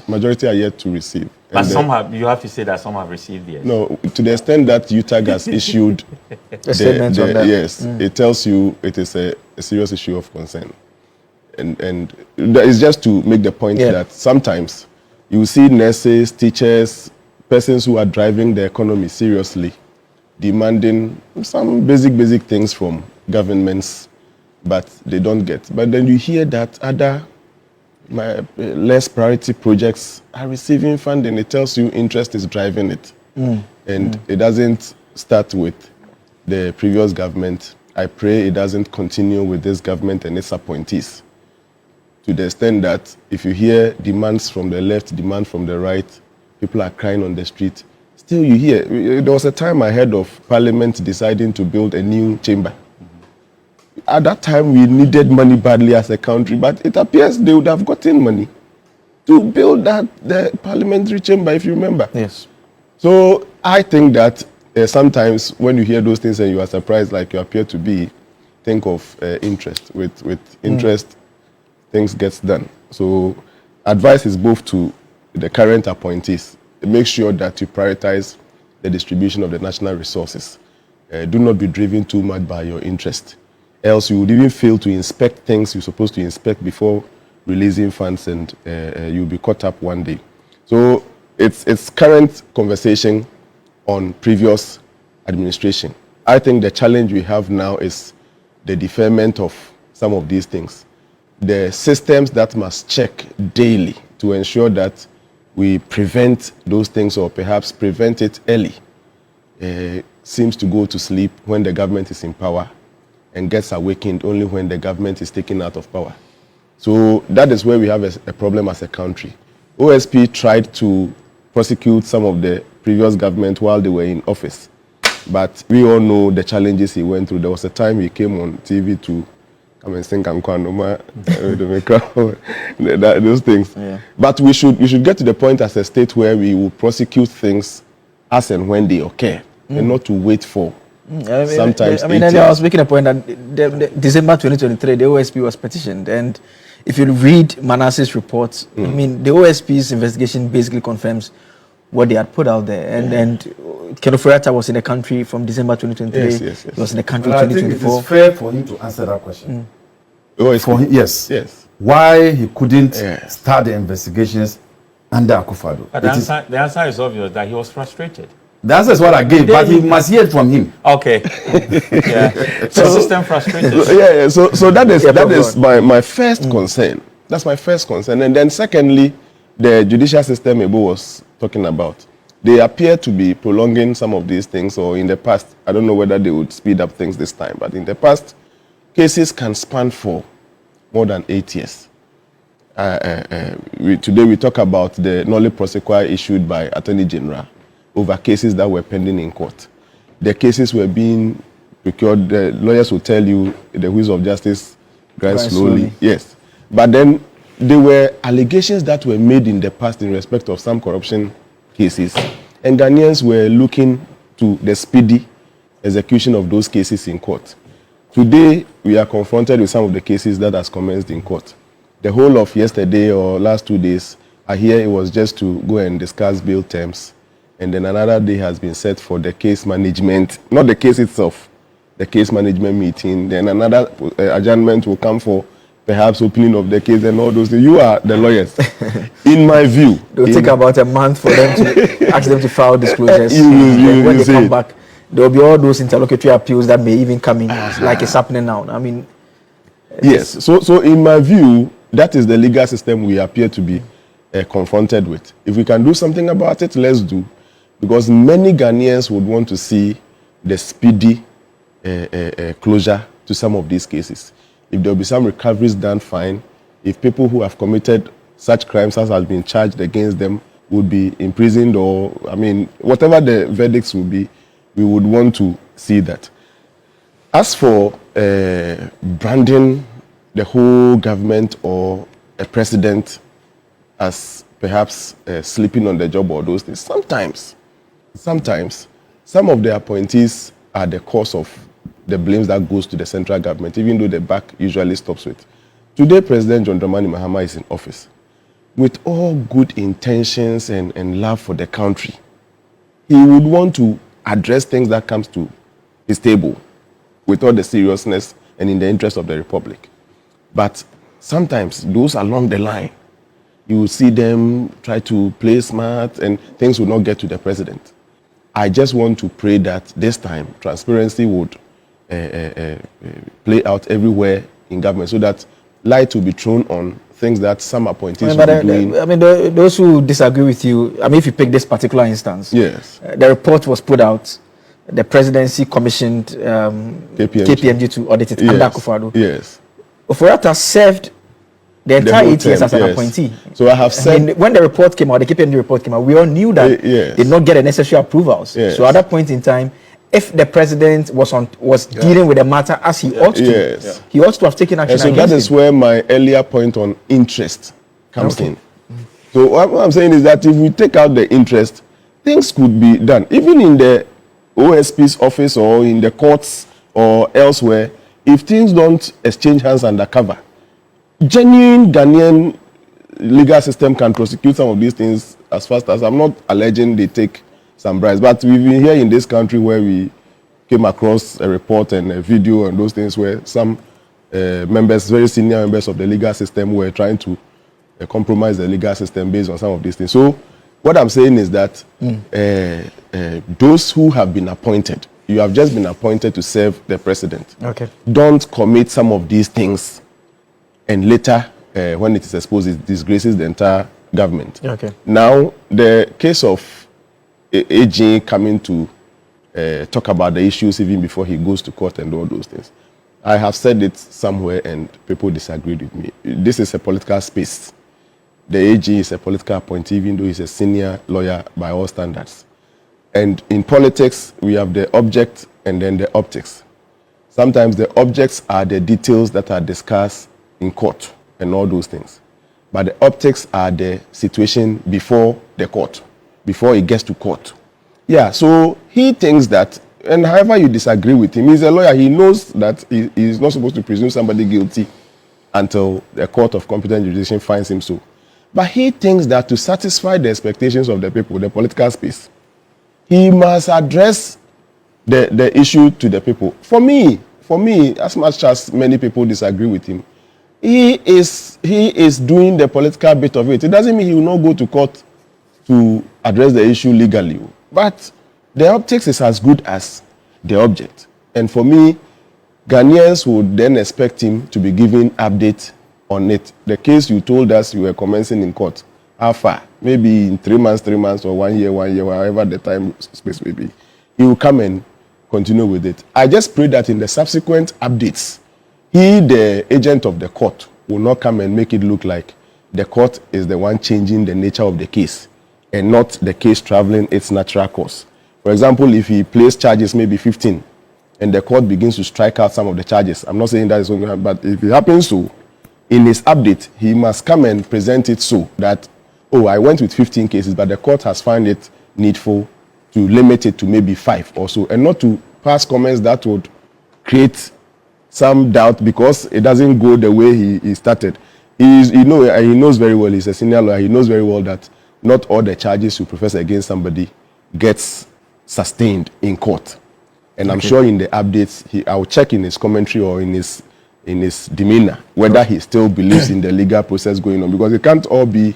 Majority are yet to receive. But some have. You have to say that some have received, yes. No, to the extent that UTAG has issued yes, it tells you it is a serious issue of concern, and it's just to make the point that sometimes you see nurses, teachers, persons who are driving the economy seriously, demanding some basic things from governments, but they don't get. But then you hear that other less priority projects are receiving funding. It tells you interest is driving it. And it doesn't start with the previous government. I pray it doesn't continue with this government and its appointees. To the extent that if you hear demands from the left, demand from the right, people are crying on the street. Still you hear, there was a time I heard of Parliament deciding to build a new chamber. At that time, we needed money badly as a country, but it appears they would have gotten money to build the parliamentary chamber, if you remember. Yes. So I think that sometimes when you hear those things and you are surprised like you appear to be, think of interest. With interest, things gets done. So advice is both to the current appointees. Make sure that you prioritize the distribution of the national resources. Do not be driven too much by your interest. Else you would even fail to inspect things you're supposed to inspect before releasing funds, and you'll be caught up one day. So it's current conversation on previous administration. I think the challenge we have now is the deferment of some of these things. The systems that must check daily to ensure that we prevent those things, or perhaps prevent it early, seems to go to sleep when the government is in power and gets awakened only when the government is taken out of power. So that is where we have a problem as a country. OSP tried to prosecute some of the previous government while they were in office, but we all know the challenges he went through. There was a time he came on TV to come and sing Kankwanoma, those things. Yeah. But we should get to the point as a state where we will prosecute things as and when they occur, and not to wait for sometimes. I was making a point that December 2023, the OSP was petitioned, and if you read Manasseh's reports, the OSP's investigation basically confirms what they had put out there. And Kenneth Furata was in the country from December 2023. Yes. He was in the country 2024. I think it is fair for him to answer that question. OSP? Yes. Why he couldn't start the investigations under Akufo-Addo? But the answer is obvious, that he was frustrated. The answer is what I gave, but he must hear it from him. Okay. So system frustrated. So that is my first concern. That's my first concern. And then secondly, the judicial system Ebo was talking about. They appear to be prolonging some of these things, or in the past, I don't know whether they would speed up things this time, but in the past, cases can span for more than 8 years. Today we talk about the nolle prosequi issued by Attorney General over cases that were pending in court. The cases were being procured. The lawyers will tell you the wheels of justice grind slowly. Yes. But then there were allegations that were made in the past in respect of some corruption cases, and Ghanaians were looking to the speedy execution of those cases in court. Today, we are confronted with some of the cases that has commenced in court. The whole of yesterday or last 2 days, I hear it was just to go and discuss bail terms, and then another day has been set for the case management, not the case itself, the case management meeting. Then another adjournment will come for perhaps opening of the case and all those things. You are the lawyers. In my view, it will take about a month for them to ask them to file disclosures. When they come back, there will be all those interlocutory appeals that may even come in, like it's happening now. Yes. So in my view, that is the legal system we appear to be confronted with. If we can do something about it, let's do. Because many Ghanaians would want to see the speedy closure to some of these cases. If there will be some recoveries done, fine. If people who have committed such crimes as has been charged against them would be imprisoned, or, whatever the verdicts will be, we would want to see that. As for branding the whole government or a president as perhaps sleeping on the job or those things, sometimes some of the appointees are the cause of the blames that goes to the central government, even though the back usually stops with. Today, President John Dramani Mahama is in office. With all good intentions and love for the country, he would want to address things that comes to his table with all the seriousness and in the interest of the Republic. But sometimes, those along the line, you will see them try to play smart and things will not get to the president. I just want to pray that this time transparency would play out everywhere in government, so that light will be thrown on things that some appointees will be doing. Those who disagree with you, if you pick this particular instance, yes, the report was put out, the presidency commissioned KPMG to audit it under Akufo-Addo. Yes. Oforiatta served the entire 8 years as an appointee. So I have said, when the report came out, the KPMG report came out, we all knew that they did not get the necessary approvals. So at that point in time, if the president was dealing with the matter as he ought to, he ought to have taken action. And so that is where my earlier point on interest comes in. So what I'm saying is that if we take out the interest, things could be done. Even in the OSP's office or in the courts or elsewhere, if things don't exchange hands undercover, genuine Ghanaian legal system can prosecute some of these things as fast as, I'm not alleging they take some bribes, but we've been here in this country where we came across a report and a video and those things where some members, very senior members of the legal system, were trying to compromise the legal system based on some of these things. So what I'm saying is that those who have been appointed, you have just been appointed to serve the president. Don't commit some of these things and later, when it is exposed, it disgraces the entire government. Now, the case of AG coming to talk about the issues even before he goes to court and all those things. I have said it somewhere and people disagreed with me. This is a political space. The AG is a political appointee, even though he's a senior lawyer by all standards. And in politics, we have the object and then the optics. Sometimes the objects are the details that are discussed in court and all those things. But the optics are the situation before the court, before it gets to court. Yeah, so he thinks that, and however you disagree with him, he's a lawyer, he knows that he is not supposed to presume somebody guilty until the court of competent jurisdiction finds him so. But he thinks that to satisfy the expectations of the people, the political space, he must address the issue to the people. For me, as much as many people disagree with him, he is doing the political bit of it. It doesn't mean he will not go to court to address the issue legally. But the optics is as good as the object. And for me, Ghanaians would then expect him to be giving update on it. The case you told us you were commencing in court, how far? Maybe in 3 months, or 1 year, whatever the time space may be. He will come and continue with it. I just pray that in the subsequent updates, he, the agent of the court, will not come and make it look like the court is the one changing the nature of the case and not the case traveling its natural course. For example, if he placed charges maybe 15 and the court begins to strike out some of the charges, I'm not saying that is going to happen, but if it happens so, in his update, he must come and present it so that, oh, I went with 15 cases, but the court has found it needful to limit it to maybe 5 or so, and not to pass comments that would create some doubt because it doesn't go the way he started. He knows very well, he's a senior lawyer, he knows very well that not all the charges you profess against somebody gets sustained in court. And I'm sure in the updates, I'll check in his commentary or in his demeanor whether he still believes in the legal process going on, because it can't all be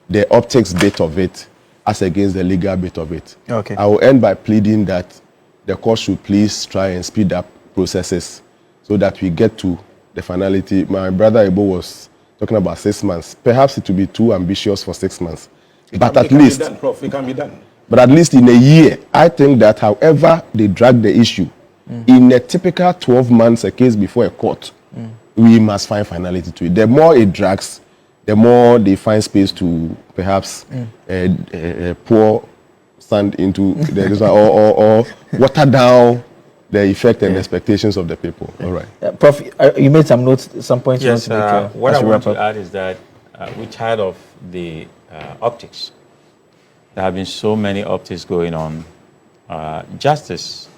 the optics bit of it as against the legal bit of it. I will end by pleading that the court should please try and speed up processes so that we get to the finality. My brother Ebo was talking about 6 months. Perhaps it will be too ambitious for 6 months. But at least, Prof, it can be done. But at least in a year, I think that however they drag the issue, in a typical 12 months, a case before a court, we must find finality to it. The more it drags, the more they find space to perhaps pour sand into the or water down the effect and expectations of the people. All right. Prof, you made some notes, some points. Yes, what I want to add is that we're tired of the optics. There have been so many optics going on. Justice,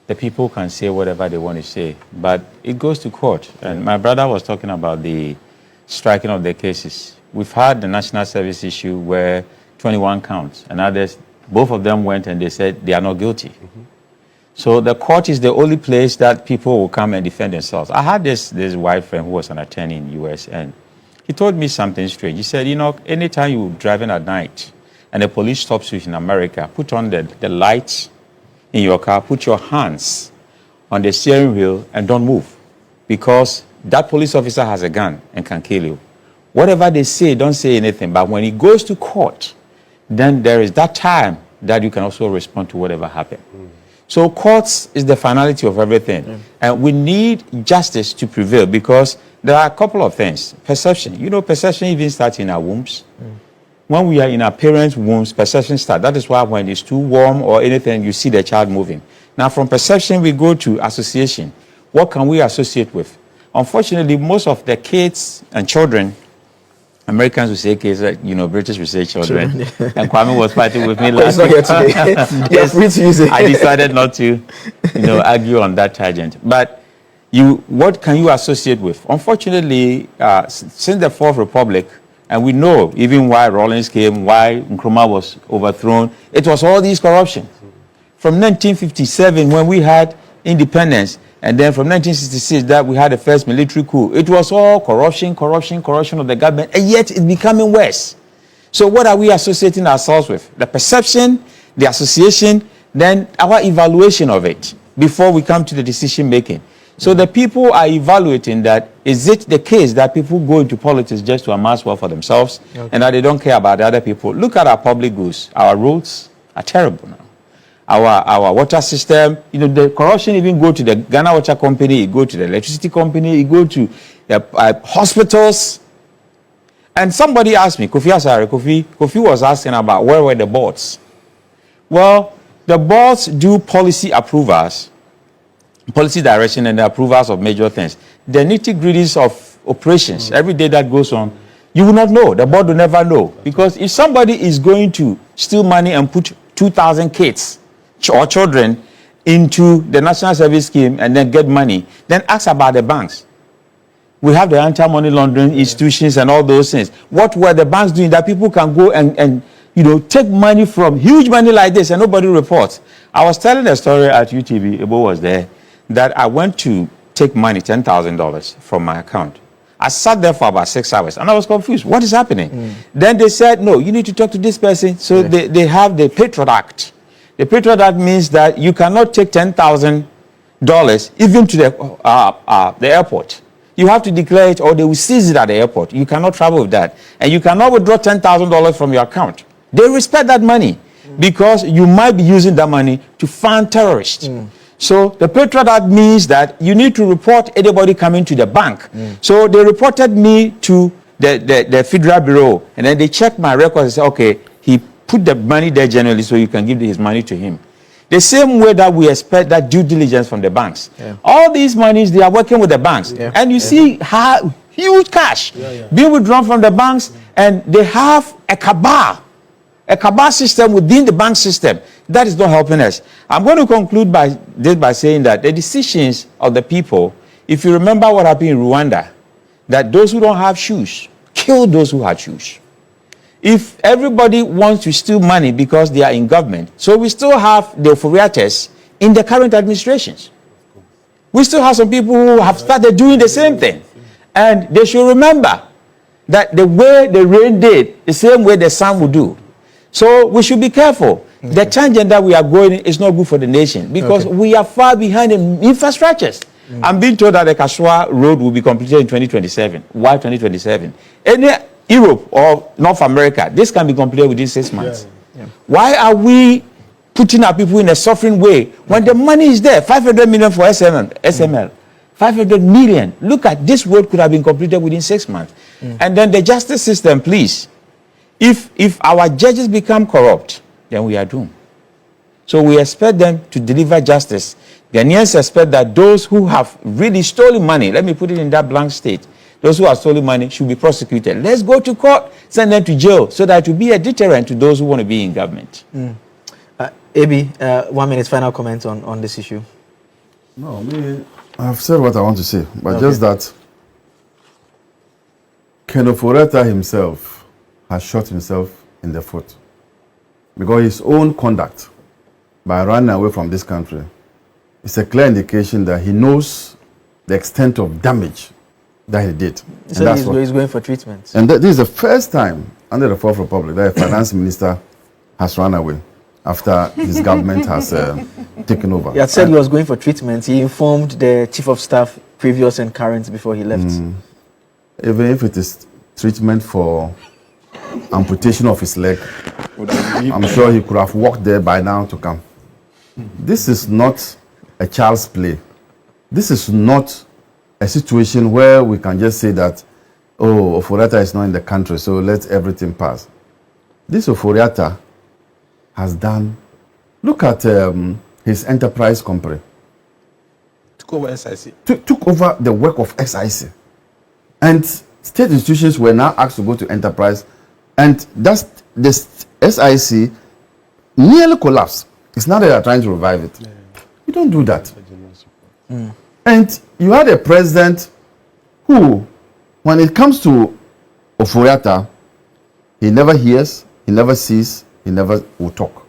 the people can say whatever they want to say, but it goes to court. And my brother was talking about the striking of the cases. We've had the national service issue where 21 counts, and others, both of them went and they said they are not guilty. So the court is the only place that people will come and defend themselves. I had this white friend who was an attorney in the US, and he told me something strange. He said, anytime you're driving at night and the police stops you in America, put on the lights in your car, put your hands on the steering wheel and don't move, because that police officer has a gun and can kill you. Whatever they say, don't say anything. But when it goes to court, then there is that time that you can also respond to whatever happened. So courts is the finality of everything. And we need justice to prevail because there are a couple of things. Perception. You know, perception even starts in our wombs. When we are in our parents' wombs, perception starts. That is why when it's too warm or anything, you see the child moving. Now, from perception, we go to association. What can we associate with? Unfortunately, most of the kids and children, Americans will say kids, you know, British will say children. And Kwame was fighting with me last week. Yes, free to use it. I decided not to, you know, argue on that tangent. But what can you associate with? Unfortunately, since the Fourth Republic, and we know even why Rawlings came, why Nkrumah was overthrown, it was all these corruption. From 1957, when we had independence, and then from 1966, that we had the first military coup, it was all corruption of the government, and yet it's becoming worse. So what are we associating ourselves with? The perception, the association, then our evaluation of it before we come to the decision making. So the people are evaluating that, is it the case that people go into politics just to amass wealth for themselves and that they don't care about the other people? Look at our public goods. Our roads are terrible now. Our water system, you know, the corruption even go to the Ghana Water Company, it go to the electricity company, it go to hospitals. And somebody asked me, Kofi was asking about where were the boards. Well, the boards do policy approvals, policy direction and the approvals of major things. The nitty-gritties of operations, every day that goes on, you will not know. The board will never know. Because if somebody is going to steal money and put 2,000 kids or children into the National Service Scheme and then get money, then ask about the banks. We have the anti-money laundering institutions and all those things. What were the banks doing that people can go and you know, take money from, huge money like this, and nobody reports? I was telling a story at UTV, Ebo was there, that I went to take money, $10,000 from my account. I sat there for about 6 hours, and I was confused. What is happening? Then they said, no, you need to talk to this person. So they have the Patriot Act. The Patriot Act means that you cannot take $10,000 even to the airport. You have to declare it, or they will seize it at the airport. You cannot travel with that. And you cannot withdraw $10,000 from your account. They respect that money because you might be using that money to fund terrorists. So the Patriot Act means that you need to report anybody coming to the bank. So they reported me to the Federal Bureau, and then they checked my records and said, okay, he put the money there generally so you can give his money to him. The same way that we expect that due diligence from the banks. All these monies, they are working with the banks. And you see how huge cash being withdrawn from the banks, and they have a cabal system within the bank system. That is not helping us. I'm going to conclude by saying that the decisions of the people, if you remember what happened in Rwanda, that those who don't have shoes kill those who have shoes. If everybody wants to steal money because they are in government, so we still have the Furiates in the current administrations. We still have some people who have started doing the same thing. And they should remember that the way the rain did, the same way the sun will do. So we should be careful. The tangent that we are going in is not good for the nation because we are far behind in infrastructures. I'm being told that the Kaswa Road will be completed in 2027. Why 2027? Any Europe or North America, this can be completed within 6 months. Why are we putting our people in a suffering way when the money is there? 500 million for SML. 500 million. Look at this road could have been completed within 6 months. And then the justice system, please. If our judges become corrupt, then we are doomed. So we expect them to deliver justice. Ghanaians expect that those who have really stolen money, let me put it in that blank state, those who have stolen money should be prosecuted. Let's go to court, send them to jail, so that it will be a deterrent to those who want to be in government. Abi, 1 minute final comment on this issue. No, I've said what I want to say, but just that Kenneth Oreta himself has shot himself in the foot because his own conduct by running away from this country is a clear indication that he knows the extent of damage that he did. So he's going for treatment. And this is the first time under the Fourth Republic that a finance minister has run away after his government has taken over. He had said he was going for treatment. He informed the chief of staff, previous and current, before he left. Even if it is treatment for amputation of his leg, I'm sure he could have walked there by now to come. This is not a child's play. This is not a situation where we can just say that, oh, Oforiatta is not in the country, so let everything pass. This Oforiatta has done, look at his enterprise company. Took over SIC. Took over the work of SIC. And state institutions were now asked to go to enterprise, and that's the SIC nearly collapsed. It's not that they're trying to revive it. Yeah. You don't do that. And you had a president who, when it comes to Oforiatta, he never hears, he never sees, he never will talk.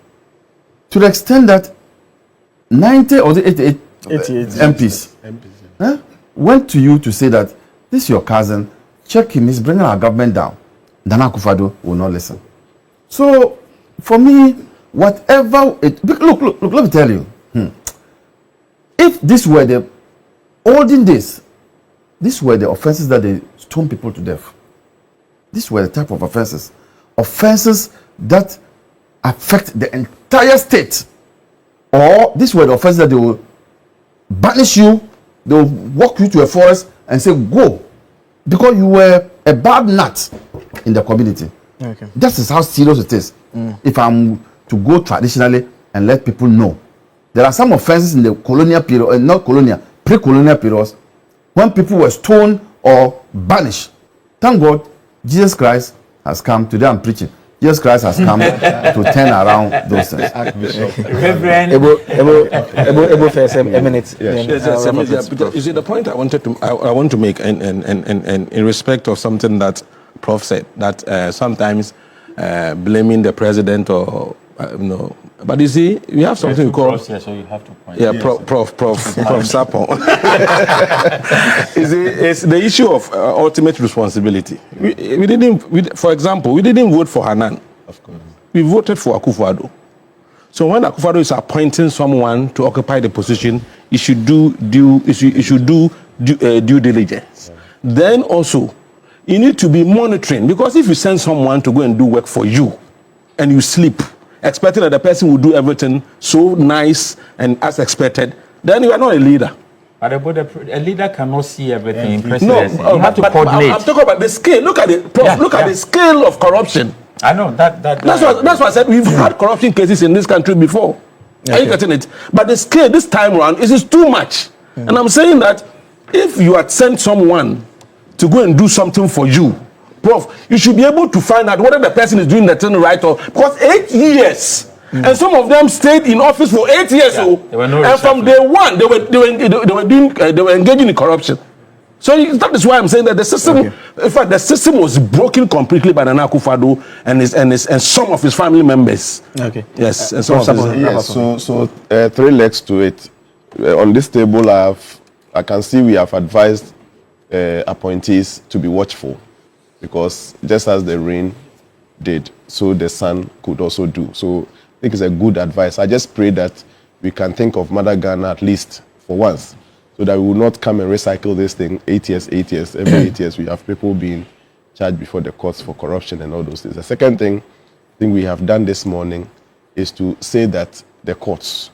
To the extent that 90 or 88 MPs went to you to say that this is your cousin, check him, he's bringing our government down. Nana Akufo-Addo will not listen. So, for me, whatever it look, let me tell you. If this were the olden days, these were the offenses that they stone people to death. These were the type of offenses. Offenses that affect the entire state. Or these were the offenses that they will banish you, they will walk you to a forest and say, go. Because you were a bad nut in the community. Okay. That is how serious it is. If I'm to go traditionally and let people know. There are some offenses in the colonial period, not colonial, pre-colonial periods, when people were stoned or banished. Thank God, Jesus Christ has come. Today I'm preaching. Jesus Christ has come to turn around those things. Reverend, a minute. You see, the point I want to make, and in respect of something that Prof said, that sometimes blaming the president or no. But you see, we have something we call. Here, so you have to point. Yeah, Prof Sarpong. You see, it's the issue of ultimate responsibility. For example, we didn't vote for Hanan. Of course. We voted for Akufo-Addo. So when Akufo-Addo is appointing someone to occupy the position, he should do due diligence. Yeah. Then also, you need to be monitoring, because if you send someone to go and do work for you, and you sleep, expecting that the person will do everything so nice and as expected, then you are not a leader. But a leader cannot see everything in presidency. No, you have to coordinate. I'm talking about the scale. Look at it, Prof. Look at the scale of corruption. I know that's why I said we've had corruption cases in this country before. Okay. Are you getting it? But the scale this time around is too much. And I'm saying that if you had sent someone to go and do something for you, Prof, you should be able to find out whether the person is doing the thing right or, because 8 years, and some of them stayed in office for 8 years, and from day one they were engaging in corruption. So that is why I'm saying that the system, in fact, the system was broken completely by Nana Akufo-Addo and some of his family members. Okay. Yes, and some of his. Yes. So 3 legs to it. On this table, I can see we have advised appointees to be watchful. Because just as the rain did, so the sun could also do. So I think it's a good advice. I just pray that we can think of Mother Ghana at least for once, so that we will not come and recycle this thing 8 years. Every 8 years we have people being charged before the courts for corruption and all those things. The second thing I think we have done this morning is to say that the courts,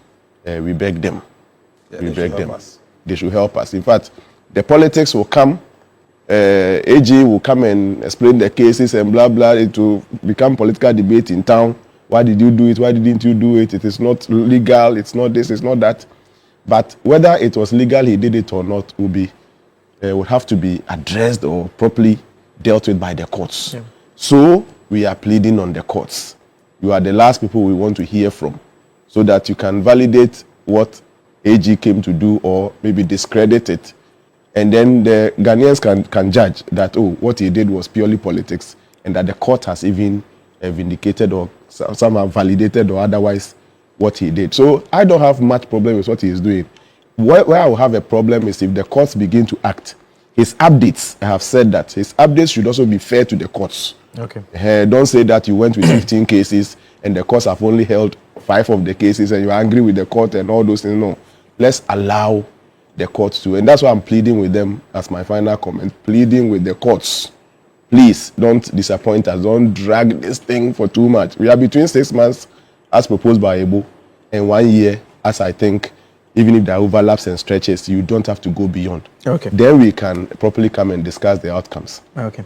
we beg them. We beg them. They should help us. In fact, the politics will come. AG will come and explain the cases and blah blah. It will become political debate in town. Why did you do it? Why didn't you do it? It is not legal. It's not this. It's not that. But whether it was legal, he did it or not, would have to be addressed or properly dealt with by the courts. Yeah. So we are pleading on the courts. You are the last people we want to hear from, so that you can validate what AG came to do or maybe discredit it. And then the Ghanaians can judge that, what he did was purely politics, and that the court has even vindicated or somehow validated or otherwise what he did. So I don't have much problem with what he is doing. Where I will have a problem is if the courts begin to act. His updates, I have said that, his updates should also be fair to the courts. Okay. Don't say that you went with 15 cases and the courts have only held 5 of the cases and you are angry with the court and all those things. No. Let's allow the courts to, and that's why I'm pleading with them as my final comment, pleading with the courts please don't disappoint us. Don't drag this thing for too much. We are between 6 months, as proposed by Ebo, and 1 year, as I think, even if there are overlaps and stretches, you don't have to go beyond. Okay. Then we can properly come and discuss the outcomes. Okay.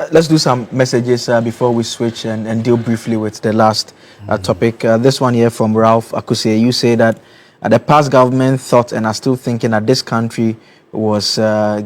Let's do some messages before we switch and deal briefly with the last topic. This one here from Ralph Akuse. You say that the past government thought and are still thinking that this country was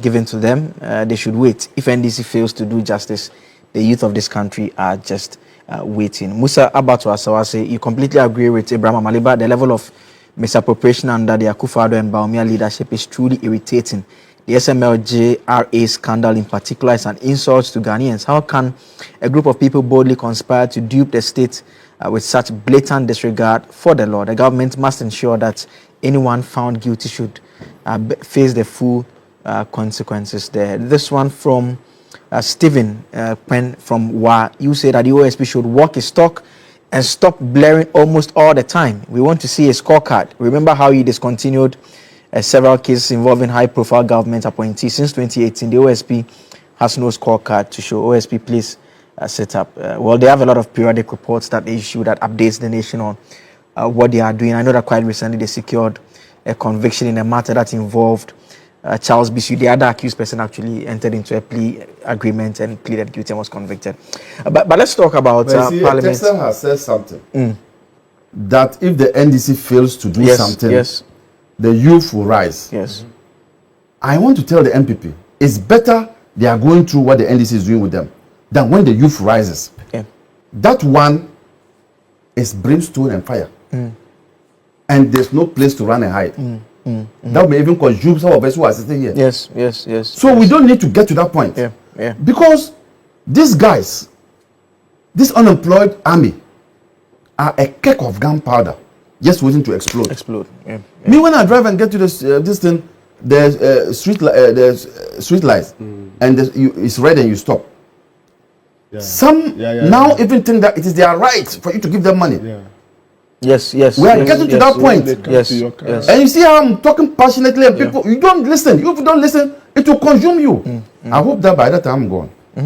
given to them. They should wait. If NDC fails to do justice, the youth of this country are just waiting. Musa Abatu Asawase, you completely agree with Abraham Amaliba. The level of misappropriation under the Akufo-Addo and Bawumia leadership is truly irritating. The SMLJRA scandal in particular is an insult to Ghanaians. How can a group of people boldly conspire to dupe the state with such blatant disregard for the law? The government must ensure that anyone found guilty should face the full consequences there. This one from Stephen Pen from WA. You say that the OSP should walk his talk and stop blaring almost all the time. We want to see a scorecard. Remember how he discontinued several cases involving high-profile government appointees. Since 2018, the OSP has no scorecard to show. OSP, please set up. Well, they have a lot of periodic reports that they issue that updates the nation on what they are doing. I know that quite recently they secured a conviction in a matter that involved Charles Bisu. The other accused person actually entered into a plea agreement and pleaded guilty and was convicted. But let's talk about Parliament. Texas has said something that if the NDC fails to do something, the youth will rise. Yes. I want to tell the NPP, it's better they are going through what the NDC is doing with them than when the youth rises. Yeah. That one is brimstone and fire. And there's no place to run and hide. That may even consume some of us who are sitting here. Yes. So we don't need to get to that point. Yeah. Because these guys, this unemployed army, are a keg of gunpowder just waiting to explode. Yeah. Me, when I drive and get to this thing, there's street lights, and it's red and you stop. Yeah. Some now even think that it is their right for you to give them money. Yeah. Yes. We are getting to that point. Yes. And you see how I'm talking passionately, and people, you don't listen. If you don't listen, it will consume you. I hope that by that time I'm gone. I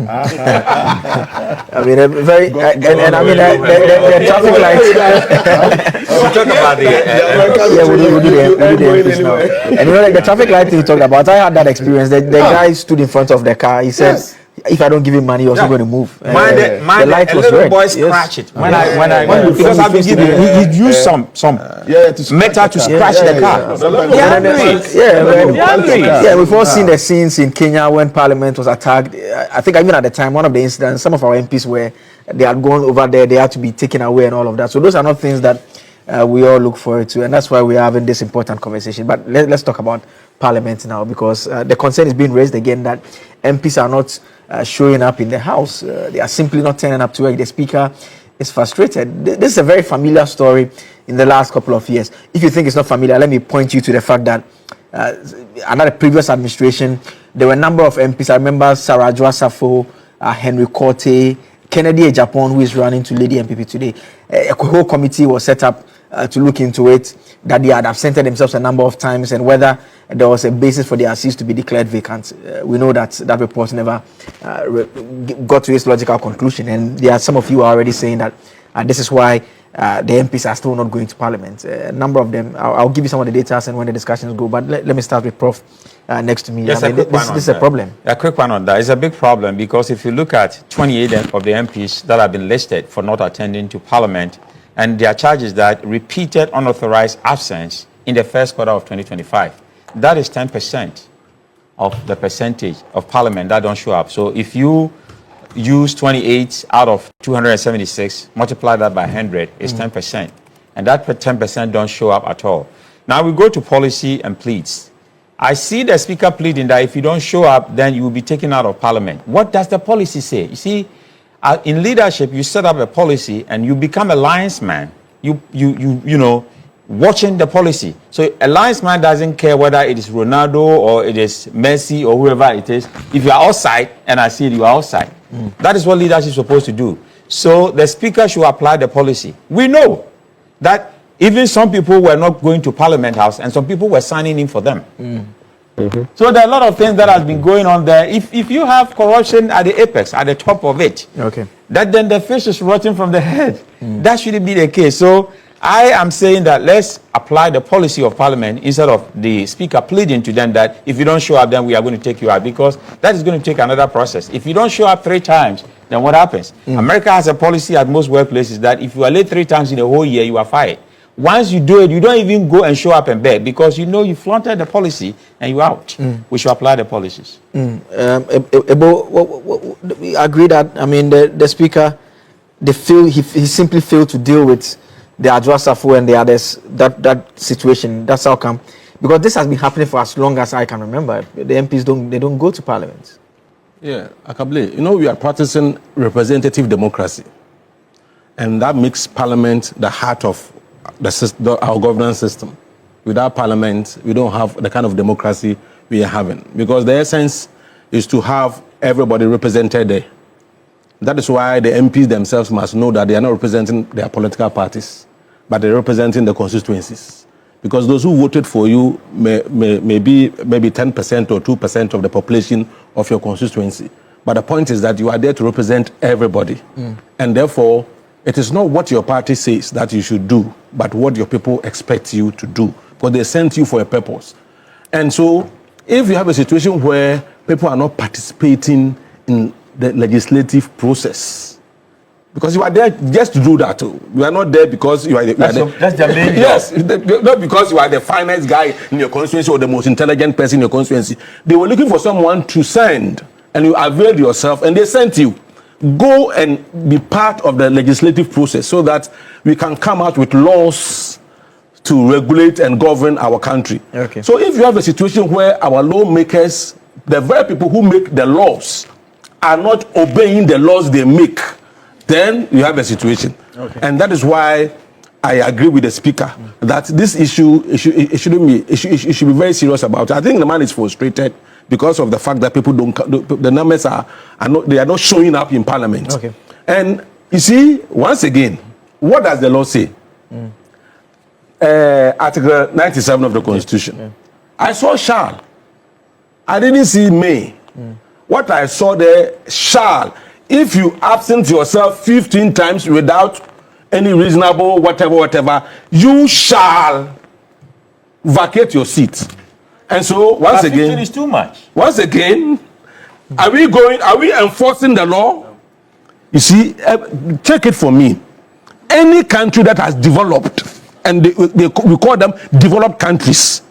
mean, very, and I mean, the traffic lights. We'll talk about the. We'll do the now. And you know, like the traffic light you talked about, I had that experience. The guy stood in front of the car. He said, if I don't give him money, he's also going to move. The light was red. Boy scratch it. When I because I've been giving he used some metal to scratch the car. Yeah, we've all seen the scenes in Kenya when Parliament was attacked. I think even at the time, one of the incidents, some of our MPs were they had gone over there, they had to be taken away and all of that. So those are not things that we all look forward to, and that's why we're having this important conversation. But let's talk about Parliament now, because the concern is being raised again that MPs are not showing up in the House. They are simply not turning up to work. The Speaker is frustrated. This is a very familiar story in the last couple of years. If you think it's not familiar, let me point you to the fact that under the previous administration, there were a number of MPs. I remember Sarah Joasafo, Henry Korte, Kennedy Ejapon, who is running to lead the NPP today. A whole committee was set up to look into it, that they had absented themselves a number of times, and whether there was a basis for their seats to be declared vacant. We know that that report never got to its logical conclusion, and there are some of you are already saying that this is why the MPs are still not going to Parliament. A number of them, I'll give you some of the data and when the discussions go, but let me start with Prof next to me. Yes, this is a problem. A quick one on that. It's a big problem because if you look at 28 of the MPs that have been listed for not attending to Parliament, and their charge is that repeated unauthorized absence in the first quarter of 2025. That is 10% of the percentage of Parliament that don't show up. So if you use 28 out of 276, multiply that by 100, it's 10%. And that 10% don't show up at all. Now we go to policy and pleads. I see the Speaker pleading that if you don't show up, then you will be taken out of Parliament. What does the policy say? You see, in leadership, you set up a policy and you become a linesman. You know, watching the policy. So a linesman doesn't care whether it is Ronaldo or it is Messi or whoever it is. If you are outside and I see it, you are outside. That is what leadership is supposed to do. So the Speaker should apply the policy. We know that even some people were not going to Parliament House and some people were signing in for them. So there are a lot of things that has been going on there. If you have corruption at the apex, at the top of it, that then the fish is rotting from the head. That shouldn't be the case. So I am saying that let's apply the policy of Parliament instead of the Speaker pleading to them that if you don't show up, then we are going to take you out, because that is going to take another process. If you don't show up 3 times, then what happens? America has a policy at most workplaces that if you are late 3 times in a whole year, you are fired. Once you do it, you don't even go and show up and beg, because you know you flaunted the policy and you're out. We should apply the policies. We agree that, I mean, the Speaker, he simply failed to deal with the Adwasafu and the others, that situation. That's how come. Because this has been happening for as long as I can remember. The MPs don't go to Parliament. Yeah, Akable, you know, we are practicing representative democracy. And that makes Parliament the heart of our governance system. Without Parliament, we don't have the kind of democracy we are having. Because the essence is to have everybody represented there. That is why the MPs themselves must know that they are not representing their political parties, but they're representing the constituencies. Because those who voted for you may be maybe 10% or 2% of the population of your constituency. But the point is that you are there to represent everybody. And therefore, it is not what your party says that you should do, but what your people expect you to do, because they sent you for a purpose. And so, if you have a situation where people are not participating in the legislative process, because you are there just to do that, you are not there because you are the... That's the main yes, not because you are the finest guy in your constituency or the most intelligent person in your constituency. They were looking for someone to send, and you availed yourself, and they sent you. Go and be part of the legislative process so that we can come out with laws to regulate and govern our country. So if you have a situation where our lawmakers, the very people who make the laws, are not obeying the laws they make, then you have a situation. And that is why I agree with the Speaker that this issue, it should be very serious about it. I think the man is frustrated because of the fact that people the numbers are not showing up in Parliament. And you see, once again, what does the law say? Article 97 of the Constitution. I saw shall. I didn't see may. What I saw there, shall. If you absent yourself 15 times without any reasonable whatever, you shall vacate your seat. And so, once again, 15 is too much. Once again, are we enforcing the law? You see, check it for me. Any country that has developed, and we call them developed countries,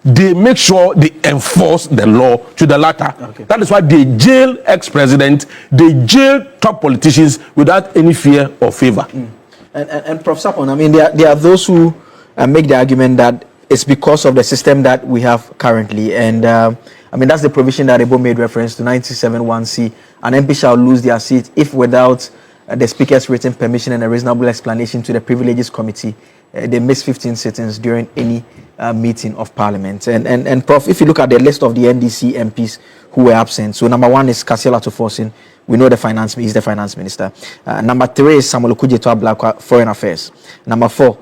they make sure they enforce the law to the latter. That is why they jail ex-president, they jail top politicians without any fear or favor. And Prof Sarpong, I mean, there are those who make the argument that it's because of the system that we have currently. And I mean, that's the provision that Ebo made reference to, 97(1)(c). An MP shall lose their seat if without the Speaker's written permission and a reasonable explanation to the Privileges Committee, they miss 15 sittings during any meeting of Parliament. And Prof, if you look at the list of the NDC MPs who were absent, so number 1 is Kasela Toforsin. We know he's the finance minister. Number 3 is Samuel Okudzeto Ablakwa, Foreign Affairs. Number 4,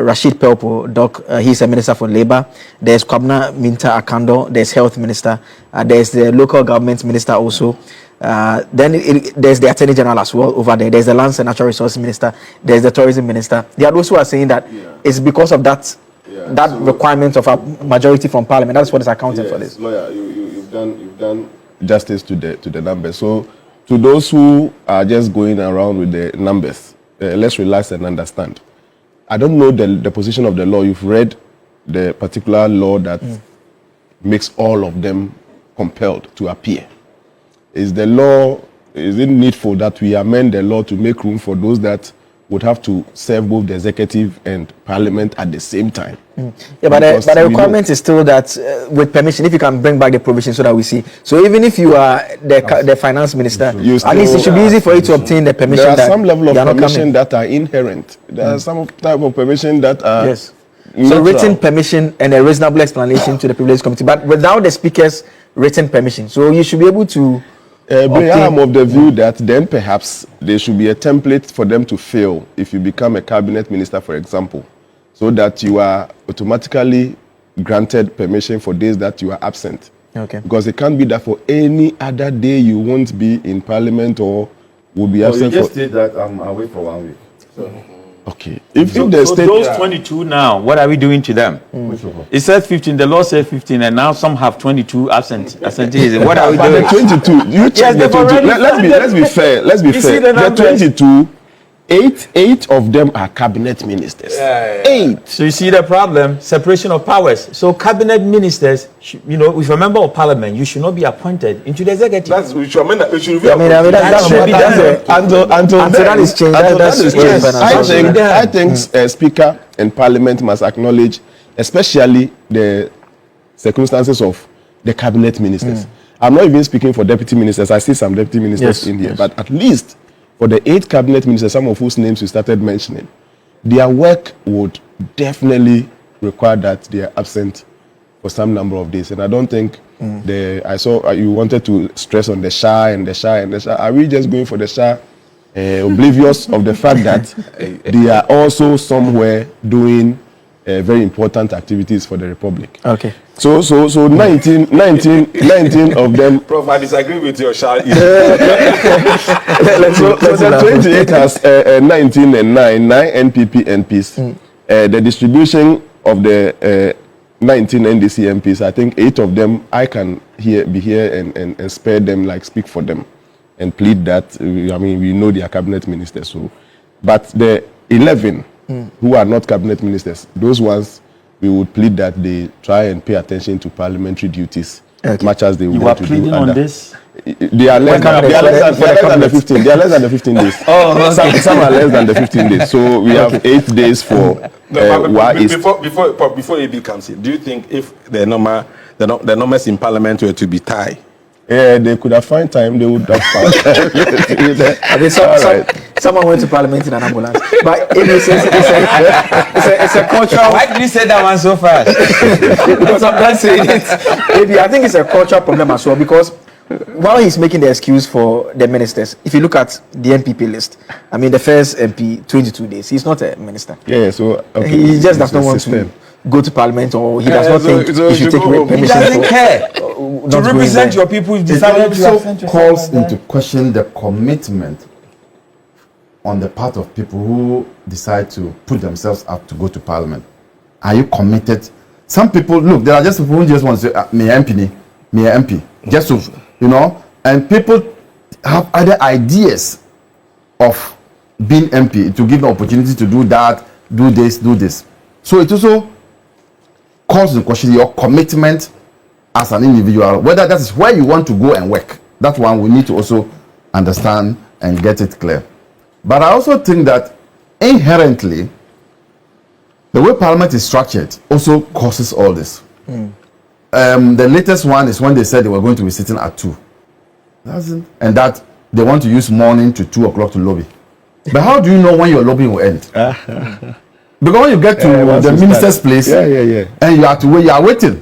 Rashid Pelpo, Doc, he's a minister for labor. There's Kwabna Minta Akando, there's health minister. There's the local government minister also. Then there's the attorney general as well over there. There's the lands and natural resources minister. There's the tourism minister. There are those who are saying that it's because of that requirement of a majority from Parliament. That's what is accounting for this. Lawyer, you've done justice to the numbers. So to those who are just going around with the numbers, let's relax and understand. I don't know the position of the law. You've read the particular law that makes all of them compelled to appear. Is it needful that we amend the law to make room for those that would have to serve both the executive and Parliament at the same time? Yeah, but the requirement is still that with permission, if you can bring back the provision so that we see. So even if you are the finance minister, at least it should be easy for you to obtain the permission. There are some level of permission that are inherent. There are some type of permission that are natural. So written permission and a reasonable explanation to the Privileges Committee, but without the Speaker's written permission. So you should be able to... I am of the view that then perhaps there should be a template for them to fill if you become a cabinet minister, for example, so that you are automatically granted permission for days that you are absent. Okay. Because it can't be that for any other day you won't be in Parliament or will be absent. You just state that I'm away for 1 week. So. Okay. If So those 22 now, what are we doing to them? It says 15. The law says 15, and now some have 22 absenteeism. What are we doing? The 22. You check the 22. Let's be fair. Let's be fair. The 22. Eight of them are cabinet ministers. 8. So you see the problem: separation of powers. So cabinet ministers, if you're a member of parliament, you should not be appointed into the executive. That's we should amend that. We should review. That should be done. Until that is changed. I think Speaker and Parliament must acknowledge, especially the circumstances of the cabinet ministers. I'm not even speaking for deputy ministers. I see some deputy ministers in here, but at least for the 8 cabinet ministers, some of whose names you started mentioning, their work would definitely require that they are absent for some number of days. And I don't think I saw you wanted to stress on the SHA and the SHA and the SHA. Are we just going for the SHA, oblivious of the fact that they are also somewhere doing very important activities for the Republic? Okay. So 19 of them. Prof, I disagree with your SHA. So the 28 has 19 and 9 NPP MPs. The distribution of the 19 NDC MPs, I think 8 of them I can be here and spare them, like speak for them and plead that. We know they are cabinet ministers. So, but the 11 who are not cabinet ministers, those ones we would plead that they try and pay attention to parliamentary duties as much as they You want are to pleading do. on this? They are less than the 15. They are less than the 15 days. Some are less than the 15 days. So we have 8 days for before AB comes in. Do you think if the numbers in Parliament were to be tied, they could have found time, they would have found time. Someone went to Parliament in an ambulance. But it's a cultural. Why did you say that one so fast? Because I'm not saying it. Maybe I think it's a cultural problem as well, because while he's making the excuse for the ministers, if you look at the NPP list, the first MP, 22 days, he's not a minister. Yeah, so okay. He just does not want to go to Parliament, or he does not think he should take permission. He doesn't care. To represent your people, he decided to also calls into question the commitment on the part of people who decide to put themselves up to go to Parliament. Are you committed? Some people, look, there are just people who just want to say, me MP, just to, and people have other ideas of being MP, to give the opportunity to do that, do this. So it also calls into question your commitment as an individual, whether that is where you want to go and work. That one we need to also understand and get it clear. But I also think that inherently, the way Parliament is structured also causes all this. The latest one is when they said they were going to be sitting at 2. And that they want to use morning to 2 o'clock to lobby. But how do you know when your lobbying will end? Because when you get to the minister's place, and you have to wait, you are waiting.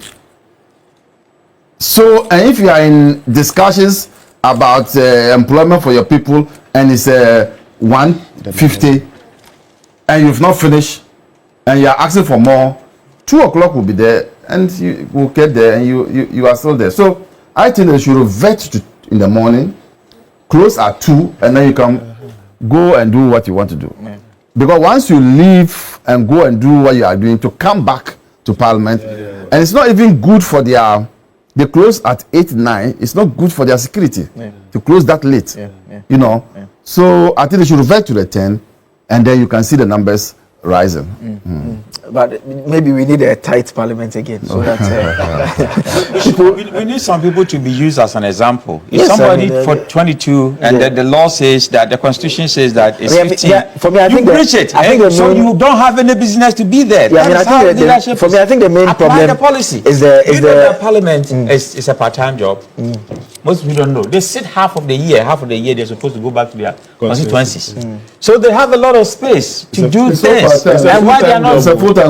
So, and if you are in discussions about employment for your people, and it's 150, and you've not finished, and you are asking for more, 2 o'clock will be there, and you will get there, and you are still there. So, I think they should revert to in the morning, close at 2, and then you can go and do what you want to do. Because once you leave and go and do what you are doing, to come back to Parliament, and it's not even good for they close at 8, 9. It's not good for their security to close that late. So I think they should revert to the 10, and then you can see the numbers rising. But maybe we need a tight Parliament again. So we need some people to be used as an example. If somebody for 22, and the law says that, the Constitution says that it's 15, for me, I think breach it. So you don't have any business to be there. I think the main problem the policy is the Parliament is a part-time job. Most people don't know. They sit half of the year they're supposed to go back to their constituencies. So they have a lot of space to do things. And why they are not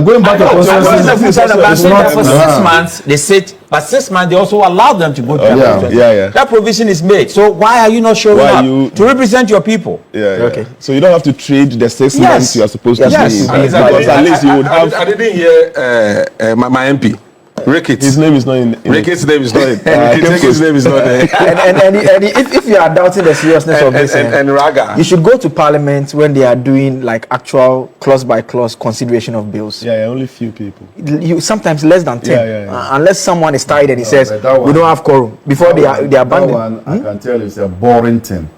going back to for 6 months they sit, but 6 months they also allow them to go to that provision is made. So why are you not showing up to represent your people? Okay. So you don't have to trade the 6 months you are supposed to be in. Because at least you would have. I didn't hear my MP Ricketts. His name is not in Ricketts' name is not in Ricketts' name is not there. and if you are doubting the seriousness of this, and Raga, you should go to Parliament when they are doing like actual clause by clause consideration of bills. Yeah, only few people. You sometimes less than 10, Yeah. unless someone is tired and he says we don't have quorum before they are That abandoned. one, I can tell you, it's a boring thing.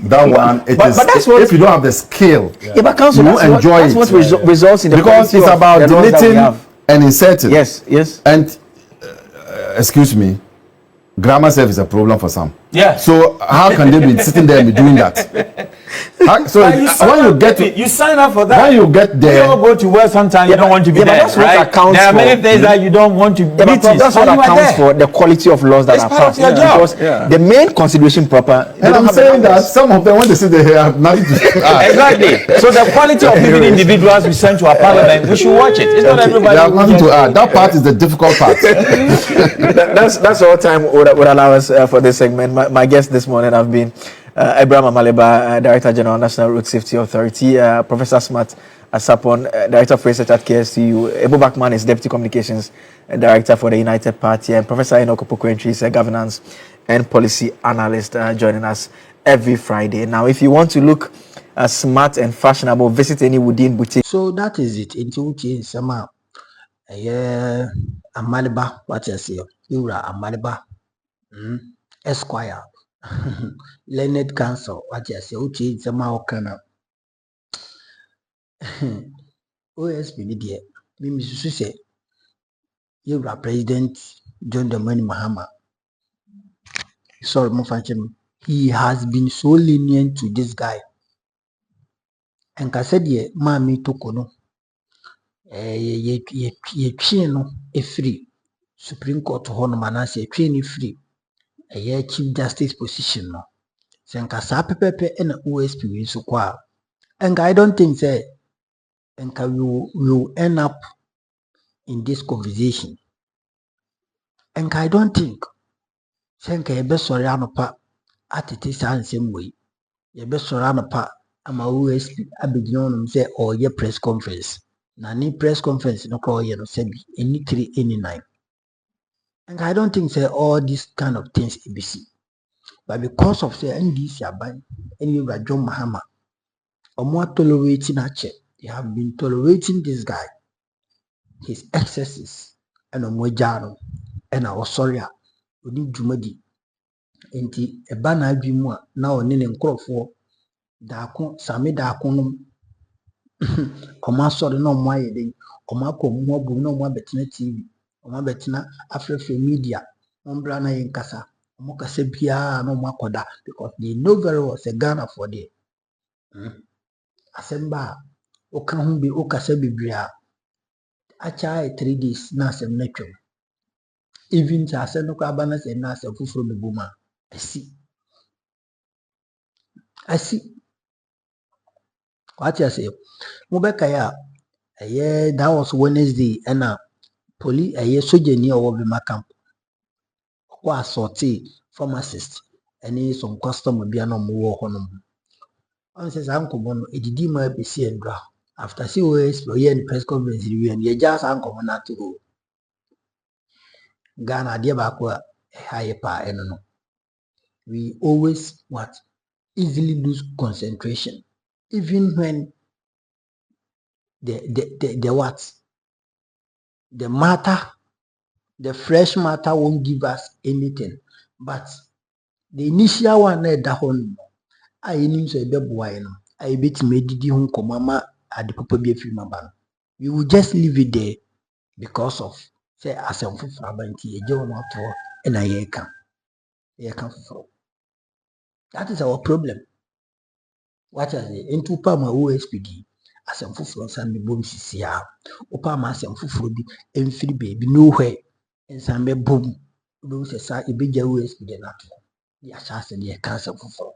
That one, it But is. that's what- if you don't have the skill, Yeah, but council, you that's won't what, enjoy that's it. what results in the Because quality it's of about the laws that we deleting have. and inserting. Yes. And excuse me, grammar self is a problem for some. Yeah. So how can they be sitting there and be doing that? So when you get to, you sign up for that. when you get We there, all go to work sometimes. Yeah, You don't but- want to be yeah, but there, that's what right? accounts There are many for- things that you don't want to. Yeah, but meetings, that's what but you are accounts there. for the quality of laws that It's are part of passed. your job. Because the main consideration proper. they and don't I'm have the saying that numbers. some of them when they sit there have nothing to say. Exactly. So the quality of living individuals we send to our parliament, we should watch it. It's not everybody. They have who nothing just- to add. That part is the difficult part. That's all time would allow us for this segment. My guests this morning have been Abraham Amaliba, Director General, National Road Safety Authority, Professor Smart Sarpong, Director of Research at KSTU, Ebo Bachman is Deputy Communications Director for the United Party, and Professor Enoch Opoku-Antwi is a Governance and Policy Analyst joining us every Friday. Now, if you want to look smart and fashionable, visit any Woodin boutique. So that is it. Into which sama Amaliba, what you say? You are Amaliba, Esquire, Learned Counsel, what you say? Uchi sama okana. OSP ni deɛ mimi susu sɛ yɛwura President John Dramani Mahama, sorry mo fankyɛ no, he has been so lenient to this guy. Ɛnka sɛdeɛ maame toko no yɛtwee no ɛfiri Supreme Court hɔ nom anaasɛ yɛtwee no ɛfiri ɛyɛ Chief Justice position no, sɛ nka saa pɛpɛpɛ ɛna OSP wei nso kɔ a, ɛnka I don't think sɛ ɛnka we will end up in this conversation. And I don't think Senka yɛbɛsɔre anɔpa atete saa nsɛm wei. Yɛbɛsɔre anɔpa ama OSP abɛgyina hɔnom sɛ ɔreyɛ press conference. Na ne press conference no koraa ɔyɛ no sɛbi ɛni 3 ɛni 9. And I don't think say all these kind of things ABC. But because of say NDC aban and you John Mahama, or more tolerating nature, they have been tolerating this guy, his excesses, and Omojano, and our sorry. Odi dwumadi nti eba na adwi mu a na one ne nkrofo daako same daako no omo asore na omo ayede omo akomu obu na omo abetena TV omo abetena afrefre media ombra na yenkasa omo kasa bia na omo akoda because they know very well say Ghana for there asemba oka hu bi okasa bibria acha 3 days na asem na twem even to asem no kwa abana se na asem fufuro bebuma asi what you say mobeka ya that was Wednesday and police soldier ni owo be camp kwa assaulti pharmacist any some customer bia na mo wo hono on says ankomo no edidi ma be si endra after see OSP in press conference we and ye just ankomo na to go Ghana dia ba ko high pa eno no we always easily lose concentration even when the matter, the fresh matter won't give us anything. But the initial one at the home, I need to be boy. I bet medidi home komama at the papa be free man. We will just leave it there because of say as a fabanti a journal to and I can. That is our problem. What are they into Pama OSPD? Asɛm foforɔ nsan bɛbom sisi a wopa ama asɛm foforɔ bi ɛmfiri baabi nowhere nsan bɛbom wobɛhu sɛ saa ɛbɛgya OSP de no ato de ahyɛ ase de yɛka asɛm foforɔ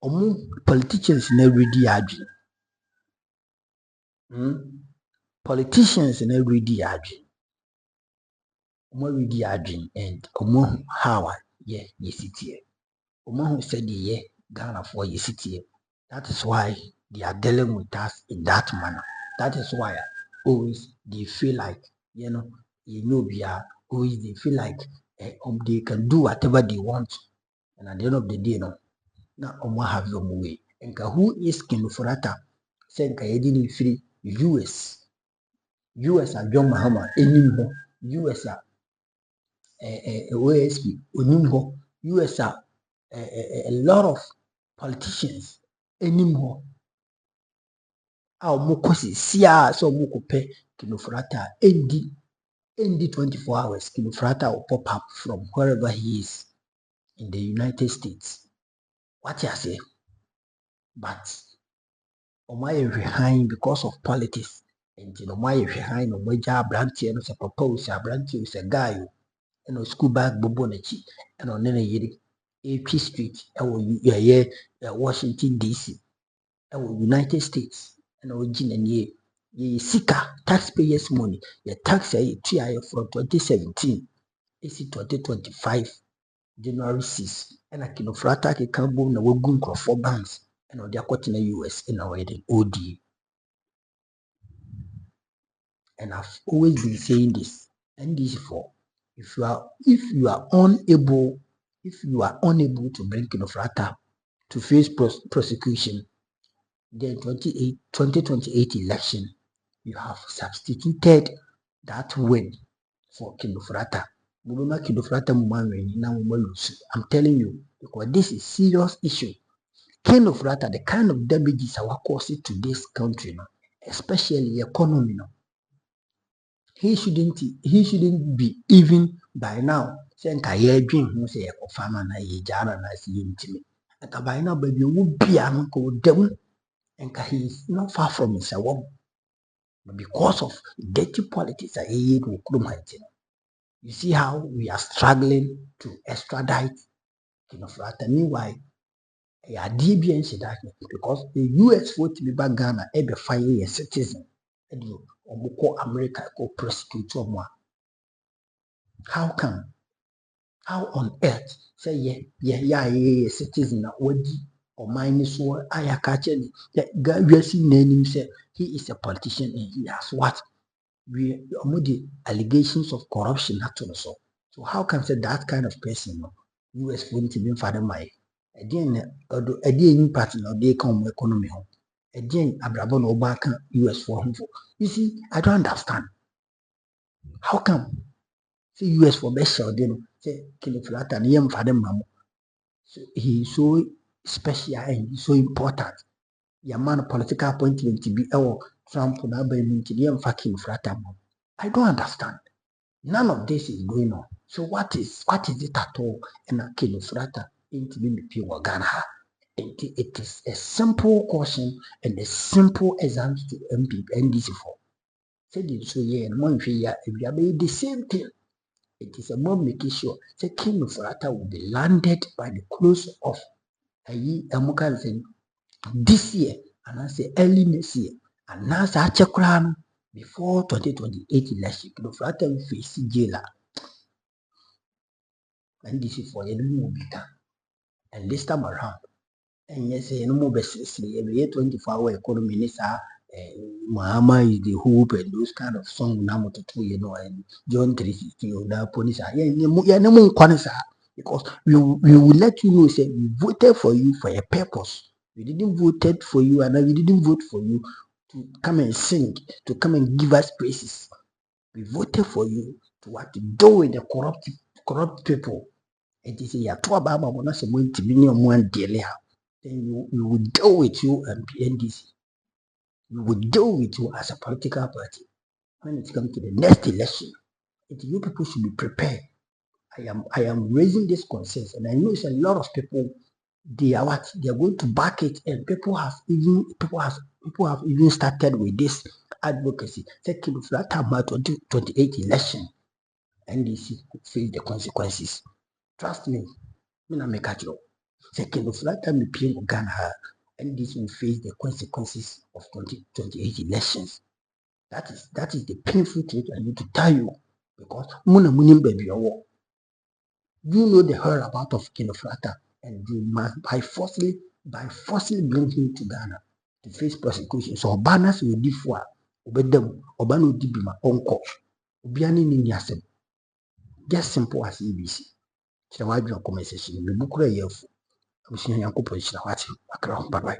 ɔmo politicians na redi adwene politicians na redi adwene ɔmo redi adwene and ɔmo how a yɛsitiɛ ɔmo ho sɛdeɛ yɛ Ghanafoɔ yɛsitiɛ. That is why they are dealing with us in that manner. That is why always they feel like, you know, always they feel like they can do whatever they want, and at the end of the day, no, now have your way. And who is King Furata? Saying Kayedi free US are John Mahama, US are OSP, Onimho, US are a lot of politicians anymore. Our Mokosi, Sia, so Mokope, Kinofrata, ND 24 hours, Kinofrata will pop up from wherever he is in the United States. What you say? But Omaya behind because of politics. And you know, my behind Omaja Branty and a proposed Branty is a guy, and a school bag Bobonachi, and on any AP Street, Washington DC, United States, and origin and ye Sika taxpayers' money, your tax TIA from 2017, AC 2025, January 6, and I can offer attack a cambo na wogun for banks, and on the in the US in our wedding OD. And I've always been saying this, and this for if you are unable to bring Kinofrata to face prosecution, then 2028 election, you have substituted that win for Kinofrata. I'm telling you, because this is serious issue. Kinofrata, the kind of damages our causing to this country, especially economy. He shouldn't be even by now saying kaye dream who say a farmer na ye jara na si intime. And by now baby will be uncle them and he is not far from his awam. But because of dirty politics you see how we are struggling to extradite Kinofrata. Meanwhile, a DBN said that because the US vote to be back Ghana every 5 years citizen. And you America go prosecute someone. How come? How on earth say citizen wadi or mine so I catch any name say he is a politician and he has what we the allegations of corruption so how can say that kind of person US wouldn't even father my again party no they come economy home again abrabon obaka US for him. You see, I don't understand. How come? See US for best show then say Kinofrata and yam for them. So he's so special and he's so important. Your man political appointment to be Trump na by yam fucking Kinofrata. I don't understand. None of this is going on. So what is it at all? And a Kinofrata into be pure Ghana. It is a simple caution and a simple exam to NDC for. Said it so yeah, and one year if you are the same thing. It is about making sure the Kinofrata will be landed by the close of a year this year, and I say early next year, and now such a crown before 2028 election. Kinofrata will face jail, and this is for any more better. And this time around, and yes, no more best every 24-hour economy. Mahama is the hope and those kind of songs now and John 3:16 that police because we will let you know say we voted for you for a purpose. We didn't vote for you and we didn't vote for you to come and sing, to come and give us praises. We voted for you to what to do with the corrupt people. And they say yeah, then we will deal with you and NDC. We will deal with you as a political party. When it comes to the next election, you people should be prepared. I am raising this concerns, and I know it's a lot of people. They are going to back it, and people have even started with this advocacy. Second, if that time 2028 election, NDC could face the consequences. Trust me, I'm not make it. Second, if that time we Ghana, NDC will face the consequences of 2028 elections. That is the painful truth I need to tell you, because you know the whereabouts of Kinofrata, and you must by forcibly bring him to Ghana to face prosecution. So banners will differ, obedem, obano dibima onko. Ubiani ni asem. Just simple as EBC. Chawaju comment section. Me bukura yefu. Usinya yanko position wati. Akra bye bye.